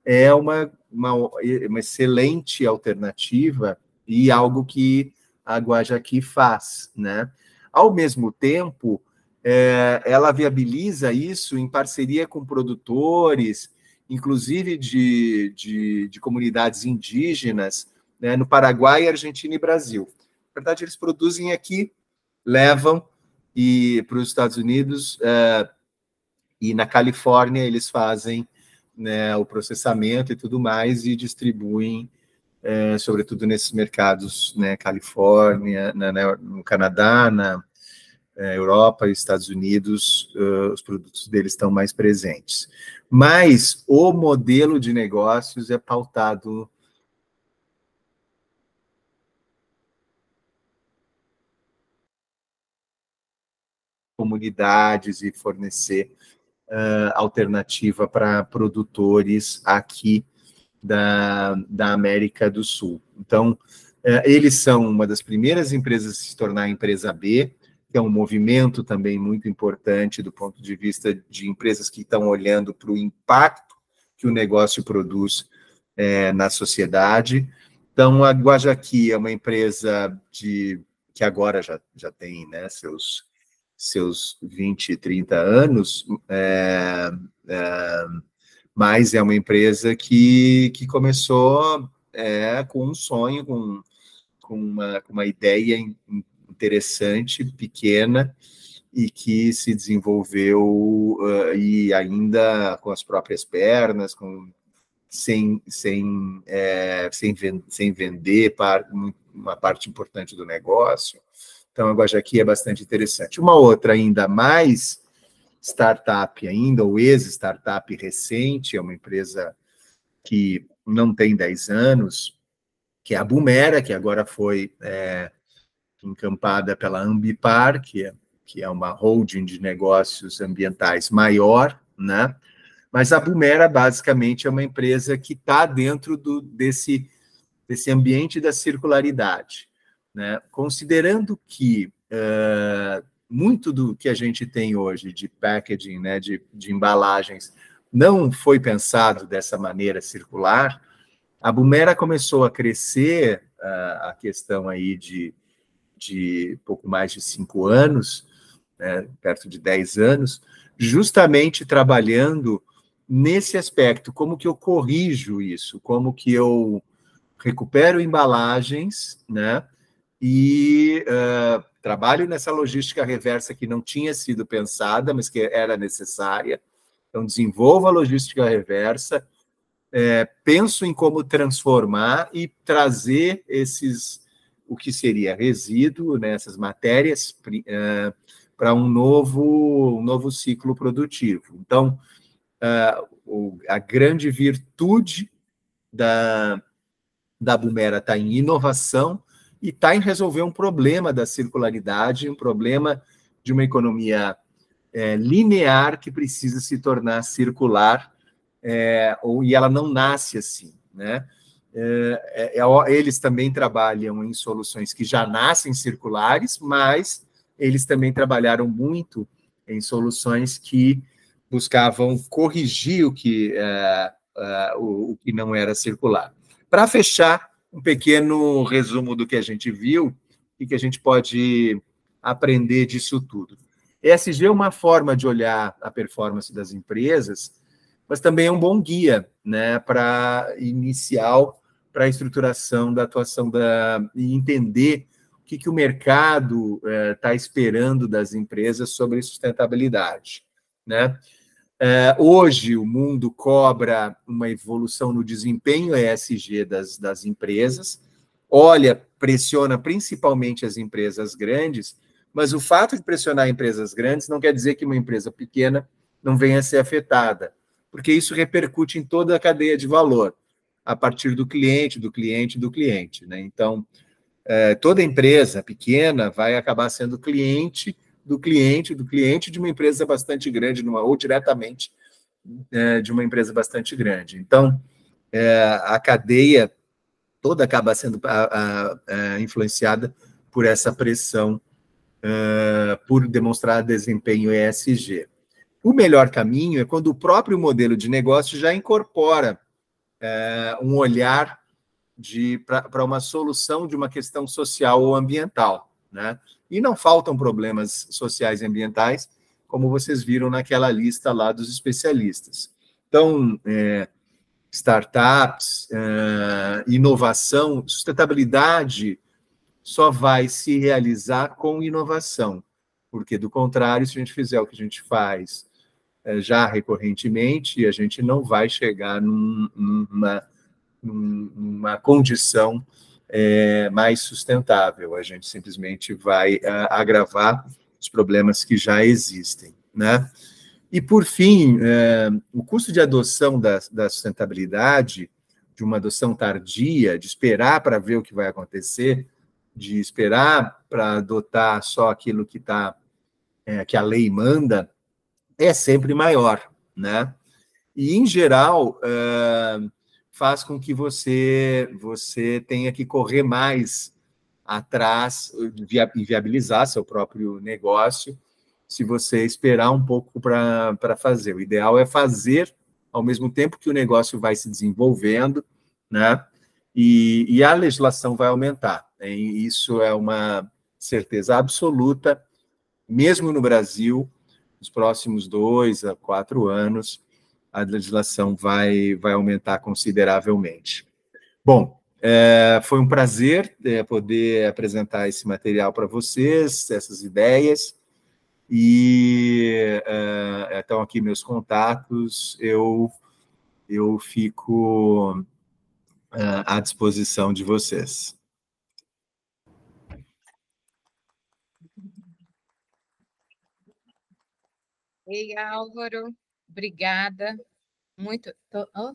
é uma excelente alternativa e algo que a Guajaqui faz, né? Ao mesmo tempo, ela viabiliza isso em parceria com produtores, inclusive de comunidades indígenas, né, no Paraguai, Argentina e Brasil. Na verdade, eles produzem aqui, levam para os Estados Unidos, e na Califórnia eles fazem, né, o processamento e tudo mais e distribuem, sobretudo nesses mercados, né, Califórnia, no Canadá, na Europa e Estados Unidos, os produtos deles estão mais presentes. Mas o modelo de negócios é pautado comunidades e fornecer alternativa para produtores aqui da América do Sul. Então, eles são uma das primeiras empresas a se tornar empresa B, que é um movimento também muito importante do ponto de vista de empresas que estão olhando para o impacto que o negócio produz na sociedade. Então, a Guajaqui é uma empresa que agora já tem, né, seus 20, 30 anos, mas é uma empresa que começou com um sonho, com uma ideia interessante, pequena, e que se desenvolveu e ainda com as próprias pernas, sem vender uma parte importante do negócio. Então, a Guajaqui é bastante interessante. Uma outra ainda mais startup ainda, ou ex-startup recente, é uma empresa que não tem 10 anos, que é a Bumera, que agora foi encampada pela Ambipar, que é uma holding de negócios ambientais maior, né? Mas a Bumera, basicamente, é uma empresa que está dentro desse ambiente da circularidade, né? Considerando que muito do que a gente tem hoje de packaging, né, de embalagens, não foi pensado dessa maneira circular, a Bumera começou a crescer, a questão aí de pouco mais de 5 anos, né, perto de 10 anos, justamente trabalhando nesse aspecto, como que eu corrijo isso, como que eu recupero embalagens, né, e trabalho nessa logística reversa que não tinha sido pensada, mas que era necessária. Então, desenvolvo a logística reversa, penso em como transformar e trazer o que seria resíduo, né, essas matérias, para um novo ciclo produtivo. Então, a grande virtude da Bumera está em inovação e está em resolver um problema da circularidade, um problema de uma economia linear que precisa se tornar circular, e ela não nasce assim, né? Eles também trabalham em soluções que já nascem circulares, mas eles também trabalharam muito em soluções que buscavam corrigir o que não era circular. Para fechar, um pequeno resumo do que a gente viu e que a gente pode aprender disso tudo. ESG é uma forma de olhar a performance das empresas, mas também é um bom guia, né, para inicial, para a estruturação da atuação e entender o que o mercado está esperando das empresas sobre sustentabilidade, né? Hoje, o mundo cobra uma evolução no desempenho ESG das empresas, pressiona principalmente as empresas grandes, mas o fato de pressionar empresas grandes não quer dizer que uma empresa pequena não venha a ser afetada, porque isso repercute em toda a cadeia de valor, a partir do cliente, né? Então, toda empresa pequena vai acabar sendo cliente de uma empresa bastante grande, ou diretamente de uma empresa bastante grande. Então, a cadeia toda acaba sendo influenciada por essa pressão, por demonstrar desempenho ESG. O melhor caminho é quando o próprio modelo de negócio já incorpora um olhar para uma solução de uma questão social ou ambiental, né? E não faltam problemas sociais e ambientais, como vocês viram naquela lista lá dos especialistas. Então, startups, inovação, sustentabilidade só vai se realizar com inovação, porque, do contrário, se a gente fizer o que a gente faz já recorrentemente, a gente não vai chegar numa condição mais sustentável. A gente simplesmente vai agravar os problemas que já existem, né? E, por fim, o custo de adoção da sustentabilidade, de uma adoção tardia, de esperar para ver o que vai acontecer, de esperar para adotar só aquilo que a lei manda, é sempre maior, né? E, em geral, faz com que você tenha que correr mais atrás e viabilizar seu próprio negócio, se você esperar um pouco para fazer. O ideal é fazer ao mesmo tempo que o negócio vai se desenvolvendo, né? E a legislação vai aumentar. E isso é uma certeza absoluta, mesmo no Brasil, nos próximos 2 a 4 anos, a legislação vai aumentar consideravelmente. Bom, foi um prazer poder apresentar esse material para vocês, essas ideias, e estão aqui meus contatos, eu fico à disposição de vocês. Ei, Álvaro, obrigada. Muito.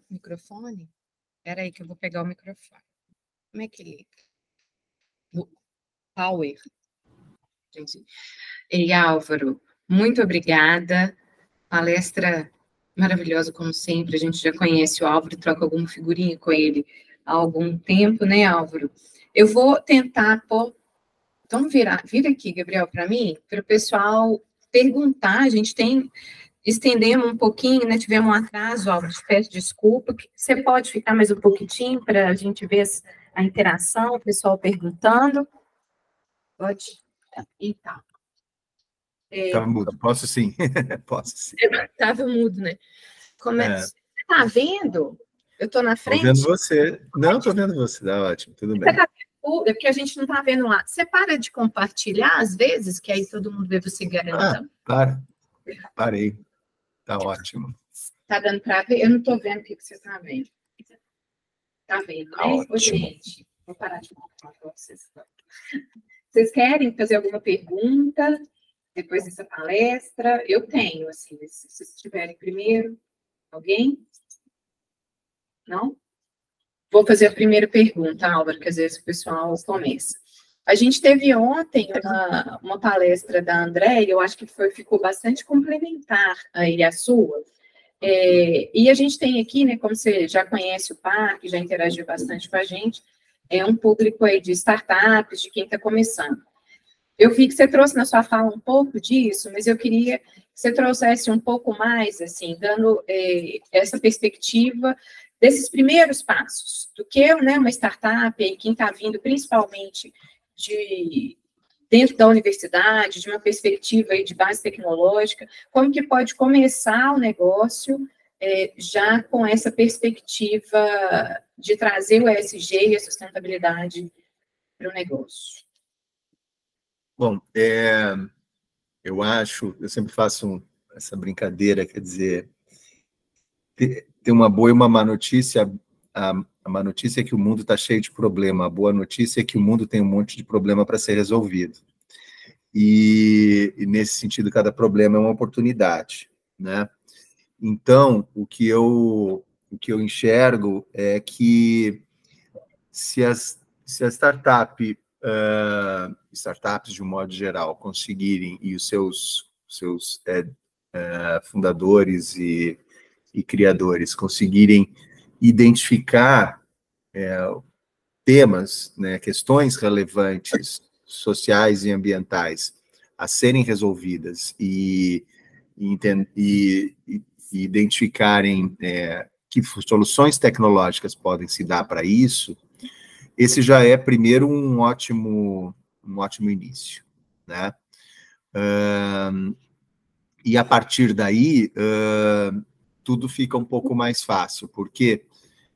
Microfone? Espera aí que eu vou pegar o microfone. Como é que liga? Power. Gente. Ei, Álvaro, muito obrigada. Palestra maravilhosa, como sempre. A gente já conhece o Álvaro, troca alguma figurinha com ele há algum tempo, né, Álvaro? Eu vou tentar pôr. Então, vira aqui, Gabriel, para mim, para o pessoal perguntar. A gente estendemos um pouquinho, né? Tivemos um atraso, Álvaro, te peço desculpa. Você pode ficar mais um pouquinho para a gente ver a interação, o pessoal perguntando? Pode? Então. Estava mudo, posso sim, posso sim. Estava mudo, né? Você está vendo? Eu estou na frente? Estou vendo você. Não, estou vendo você, tá ótimo, tudo bem. É porque a gente não está vendo lá. Você para de compartilhar às vezes, que aí todo mundo vê você garantando. Parei. Está ótimo. Está dando para ver? Eu não estou vendo o que você está vendo. Está vendo, né? Ô, gente, vou parar de mostrar para vocês. Vocês querem fazer alguma pergunta depois dessa palestra? Eu tenho, assim, se vocês tiverem primeiro. Alguém? Não? Vou fazer a primeira pergunta, Álvaro, que às vezes o pessoal começa. A gente teve ontem uma palestra da Andréia, eu acho que ficou bastante complementar aí a sua. E a gente tem aqui, né, como você já conhece o parque, já interagiu bastante com a gente, um público aí de startups, de quem está começando. Eu vi que você trouxe na sua fala um pouco disso, mas eu queria que você trouxesse um pouco mais, assim, dando essa perspectiva desses primeiros passos, do que né, uma startup, e quem está vindo principalmente dentro da universidade, de uma perspectiva aí de base tecnológica, como que pode começar o negócio já com essa perspectiva de trazer o ESG e a sustentabilidade para o negócio. Bom, eu sempre faço essa brincadeira, quer dizer, tem uma boa e uma má notícia. A má notícia é que o mundo está cheio de problema, a boa notícia é que o mundo tem um monte de problema para ser resolvido. E nesse sentido, cada problema é uma oportunidade, né? Então, o que eu enxergo é que se a startups, de um modo geral, conseguirem, e os seus fundadores e criadores conseguirem identificar temas, né, questões relevantes, sociais e ambientais, a serem resolvidas e e identificarem que soluções tecnológicas podem se dar para isso, esse já é, primeiro, um ótimo início, né? E, a partir daí, tudo fica um pouco mais fácil, porque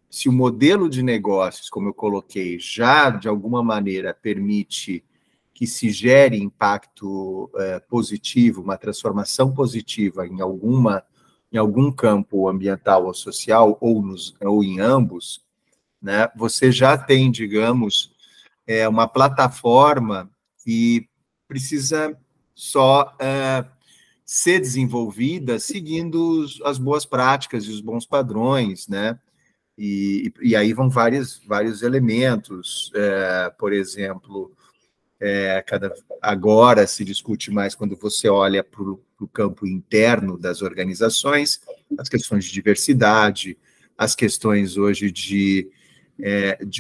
se o modelo de negócios, como eu coloquei, já, de alguma maneira, permite que se gere impacto positivo, uma transformação positiva em algum campo ambiental ou social, ou em ambos, né, você já tem, digamos, uma plataforma que precisa só ser desenvolvida seguindo as boas práticas e os bons padrões, né? E aí vão vários elementos, por exemplo, agora se discute mais quando você olha para o campo interno das organizações, as questões de diversidade, as questões hoje de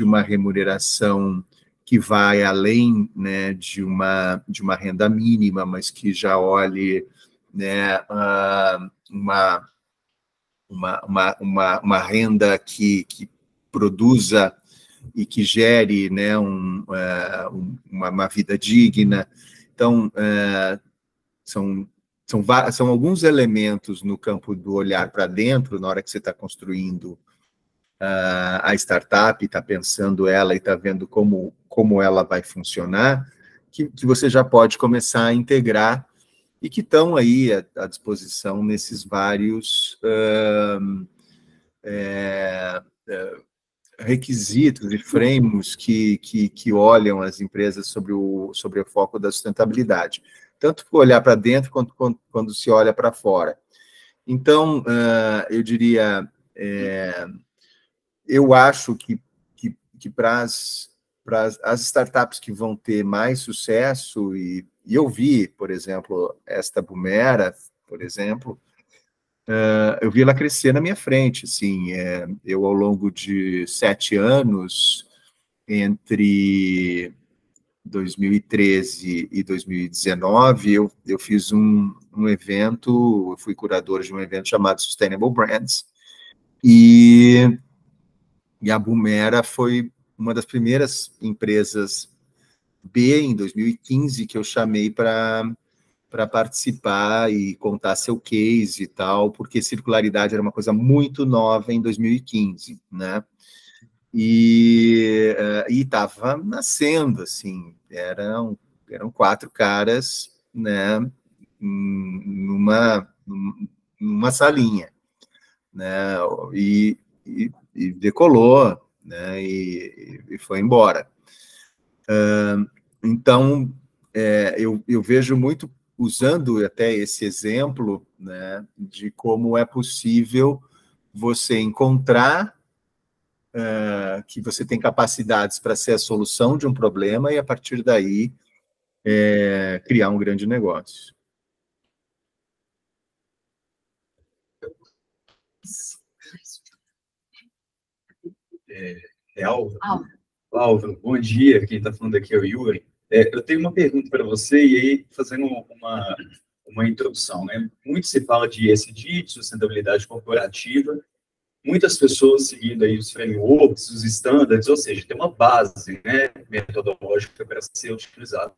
uma remuneração que vai além, né, de uma renda mínima, mas que já olhe, né, uma renda que produza e que gere, né, uma vida digna. Então, são alguns elementos no campo do olhar para dentro, na hora que você está construindo a startup, está pensando ela e está vendo como ela vai funcionar, que você já pode começar a integrar e que estão aí à disposição nesses vários requisitos e frameworks que olham as empresas sobre o foco da sustentabilidade, tanto para olhar para dentro quanto quando se olha para fora. Então, eu diria, eu acho que para as startups que vão ter mais sucesso, e eu vi, por exemplo, esta Boomera, por exemplo, eu vi ela crescer na minha frente, assim, eu ao longo de 7 anos, entre 2013 e 2019, eu fiz um evento, eu fui curador de um evento chamado Sustainable Brands, e a Boomera foi uma das primeiras empresas B, em 2015, que eu chamei para participar e contar seu case e tal, porque circularidade era uma coisa muito nova em 2015, né? E estava nascendo, assim, eram 4 caras, né, numa salinha, né, e decolou, né, e foi embora. Então, eu vejo muito, usando até esse exemplo, né, de como é possível você encontrar que você tem capacidades para ser a solução de um problema e, a partir daí, criar um grande negócio. Álvaro, bom dia. Quem está falando aqui é o Yuri. Eu tenho uma pergunta para você, e aí, fazendo uma introdução, né? Muito se fala de ESG, de sustentabilidade corporativa, muitas pessoas seguindo aí os frameworks, os standards, ou seja, tem uma base, né, metodológica para ser utilizada.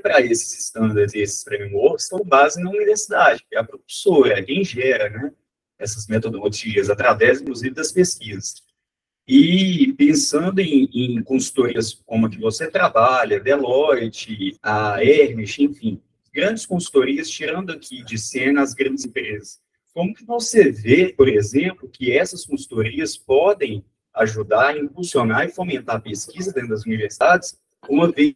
Para esses standards e esses frameworks estão base na universidade, que é a professora, é quem gera, né, essas metodologias, através, inclusive, das pesquisas. E pensando em consultorias como a que você trabalha, Deloitte, a Hermes, enfim, grandes consultorias, tirando aqui de cena as grandes empresas, como que você vê, por exemplo, que essas consultorias podem ajudar a impulsionar e fomentar a pesquisa dentro das universidades, uma vez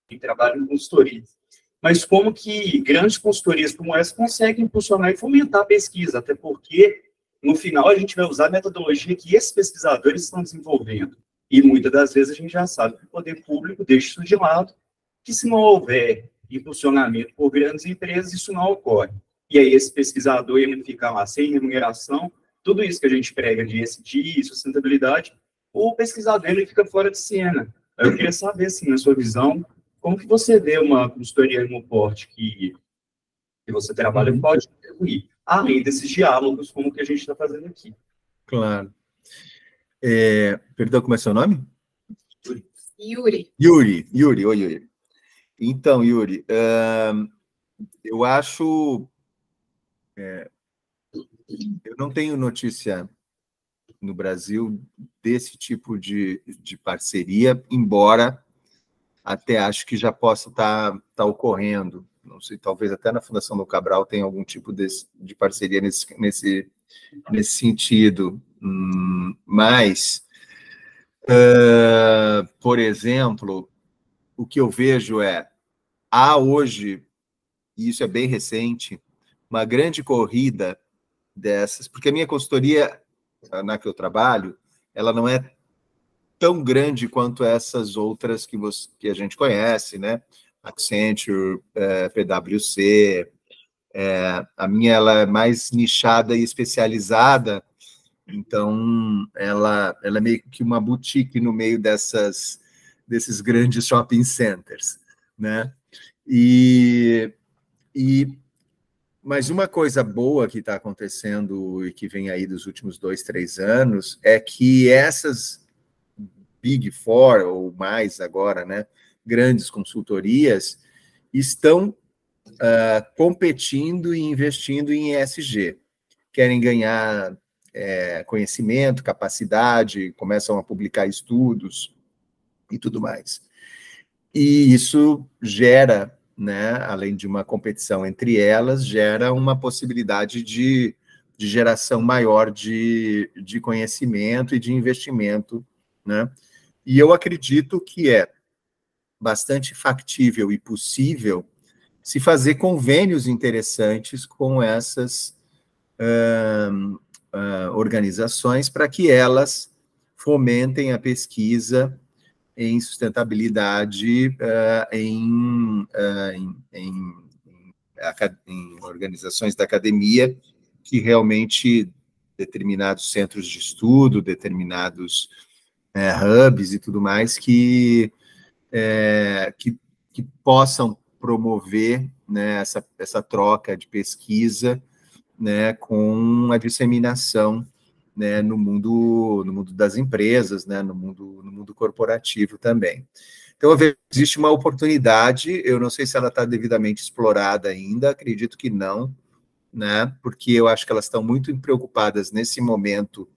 que trabalham em consultoria? Mas como que grandes consultorias como essa conseguem impulsionar e fomentar a pesquisa, até porque, no final, a gente vai usar a metodologia que esses pesquisadores estão desenvolvendo. E, muitas das vezes, a gente já sabe que o poder público deixa isso de lado, que se não houver impulsionamento por grandes empresas, isso não ocorre. E aí, esse pesquisador, ele fica lá sem remuneração, tudo isso que a gente prega de ESG, sustentabilidade, o pesquisador ele fica fora de cena. Eu queria saber, assim, na sua visão, como que você vê uma consultoria no porte que você trabalha pode contribuir, além desses diálogos, como que a gente está fazendo aqui. Claro. Perdão, como é seu nome? Yuri. Yuri, oi, Yuri. Então, Yuri, eu acho... eu não tenho notícia no Brasil desse tipo de parceria, embora até acho que já possa estar ocorrendo. Não sei, talvez até na Fundação do Cabral tenha algum tipo de parceria nesse sentido. Mas, por exemplo, o que eu vejo há hoje, e isso é bem recente, uma grande corrida dessas, porque a minha consultoria, na que eu trabalho, ela não é tão grande quanto essas outras que a gente conhece, né? Accenture, PwC. A minha ela é mais nichada e especializada, então ela é meio que uma boutique no meio desses grandes shopping centers, né? Mas uma coisa boa que está acontecendo e que vem aí dos últimos 2, 3 anos é que essas Big Four, ou mais agora, né, grandes consultorias, estão competindo e investindo em ESG. Querem ganhar conhecimento, capacidade, começam a publicar estudos e tudo mais. E isso gera, né, além de uma competição entre elas, gera uma possibilidade de geração maior de conhecimento e de investimento, né? E eu acredito que é bastante factível e possível se fazer convênios interessantes com essas organizações para que elas fomentem a pesquisa em sustentabilidade em organizações da academia que realmente determinados centros de estudo, determinados hubs e tudo mais que possam promover, né, essa troca de pesquisa, né, com a disseminação, né, no mundo das empresas, né, no mundo corporativo também. Então, eu vejo que existe uma oportunidade, eu não sei se ela está devidamente explorada ainda, acredito que não, né, porque eu acho que elas estão muito preocupadas nesse momento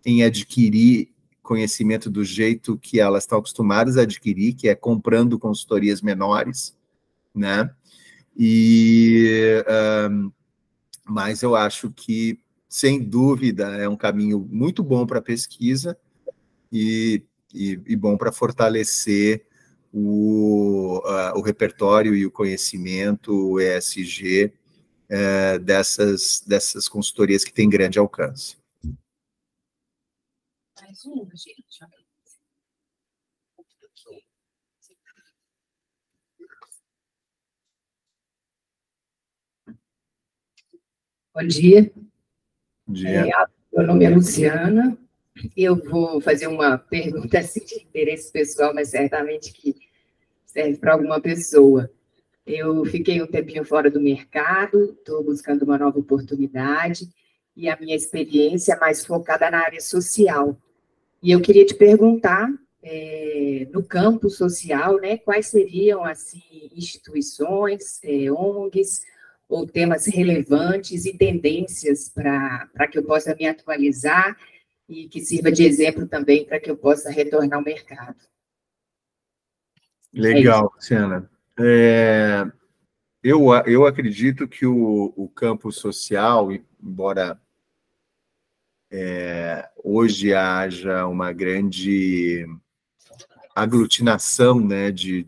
em adquirir conhecimento do jeito que elas estão acostumadas a adquirir, que é comprando consultorias menores, né? Mas eu acho que, sem dúvida, é um caminho muito bom para a pesquisa e bom para fortalecer o repertório e o conhecimento, o ESG, dessas consultorias que têm grande alcance. Mais uma, gente. Bom dia. Bom dia. Meu nome é Luciana. Eu vou fazer uma pergunta assim, de interesse pessoal, mas certamente que serve para alguma pessoa. Eu fiquei um tempinho fora do mercado, estou buscando uma nova oportunidade, e a minha experiência é mais focada na área social. E eu queria te perguntar, no campo social, né, quais seriam, assim, instituições, ONGs, ou temas relevantes e tendências para que eu possa me atualizar e que sirva de exemplo também para que eu possa retornar ao mercado. Legal, Luciana. Eu acredito que o campo social, embora hoje haja uma grande aglutinação, né, de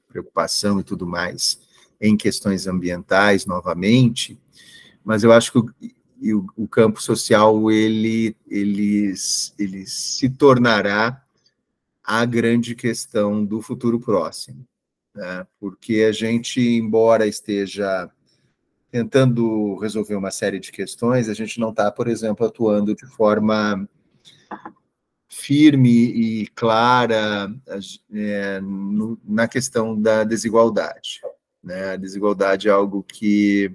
preocupação e tudo mais em questões ambientais, novamente, mas eu acho que o campo social ele se tornará a grande questão do futuro próximo, né? Porque a gente, embora esteja tentando resolver uma série de questões, a gente não está, por exemplo, atuando de forma firme e clara na questão da desigualdade, né? A desigualdade é algo que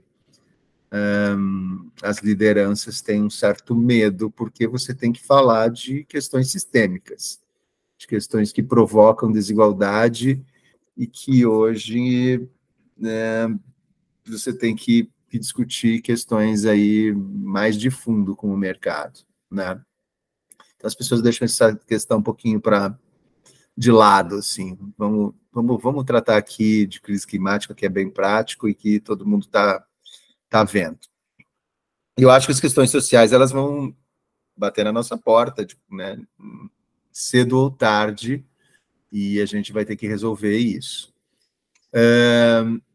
as lideranças têm um certo medo, porque você tem que falar de questões sistêmicas, de questões que provocam desigualdade e que hoje você tem que discutir questões aí mais de fundo com o mercado, né? Então as pessoas deixam essa questão um pouquinho de lado, assim. Vamos tratar aqui de crise climática, que é bem prático e que todo mundo está vendo. Eu acho que as questões sociais elas vão bater na nossa porta, né, cedo ou tarde, e a gente vai ter que resolver isso.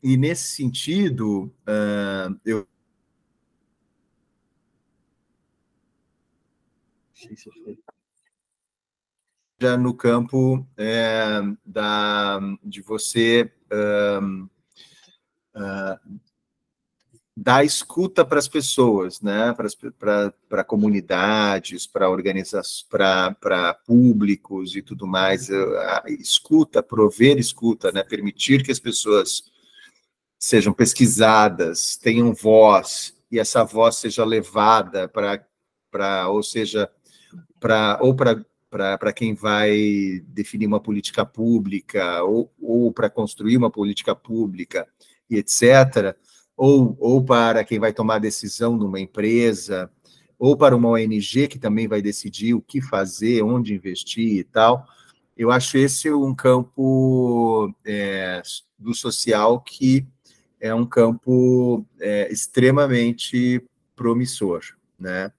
E nesse sentido, eu já no campo de você dar escuta para as pessoas, né? Para comunidades, para organizações, para públicos e tudo mais. A escuta, prover escuta, né? Permitir que as pessoas sejam pesquisadas, tenham voz, e essa voz seja levada para quem vai definir uma política pública, ou para construir uma política pública, e etc., ou para quem vai tomar decisão numa empresa, ou para uma ONG que também vai decidir o que fazer, onde investir e tal. Eu acho esse um campo do social que é um campo extremamente promissor, né?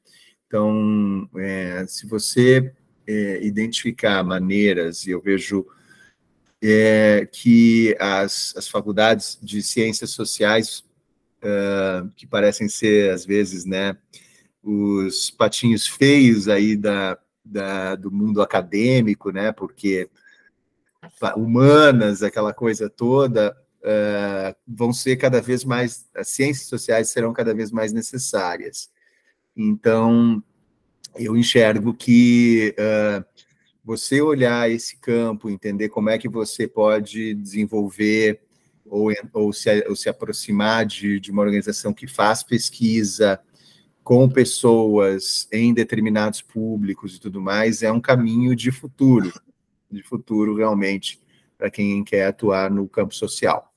Então, se você identificar maneiras, e eu vejo que as faculdades de ciências sociais, que parecem ser, às vezes, né, os patinhos feios aí do mundo acadêmico, né, porque humanas, aquela coisa toda, vão ser cada vez mais, as ciências sociais serão cada vez mais necessárias. Então, eu enxergo que você olhar esse campo, entender como é que você pode desenvolver ou se aproximar de uma organização que faz pesquisa com pessoas em determinados públicos e tudo mais, é um caminho de futuro realmente, para quem quer atuar no campo social.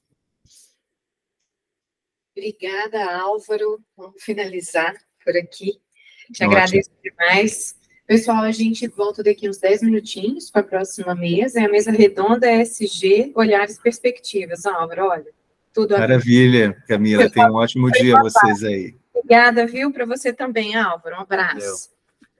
Obrigada, Álvaro. Vamos finalizar por aqui. Te agradeço demais. Pessoal, a gente volta daqui uns 10 minutinhos para a próxima mesa. É a mesa redonda ESG, Olhares e Perspectivas. Álvaro, olha, tudo a ver. Maravilha, Camila. Tenha um ótimo dia a vocês aí. Obrigada, viu? Para você também, Álvaro. Um abraço.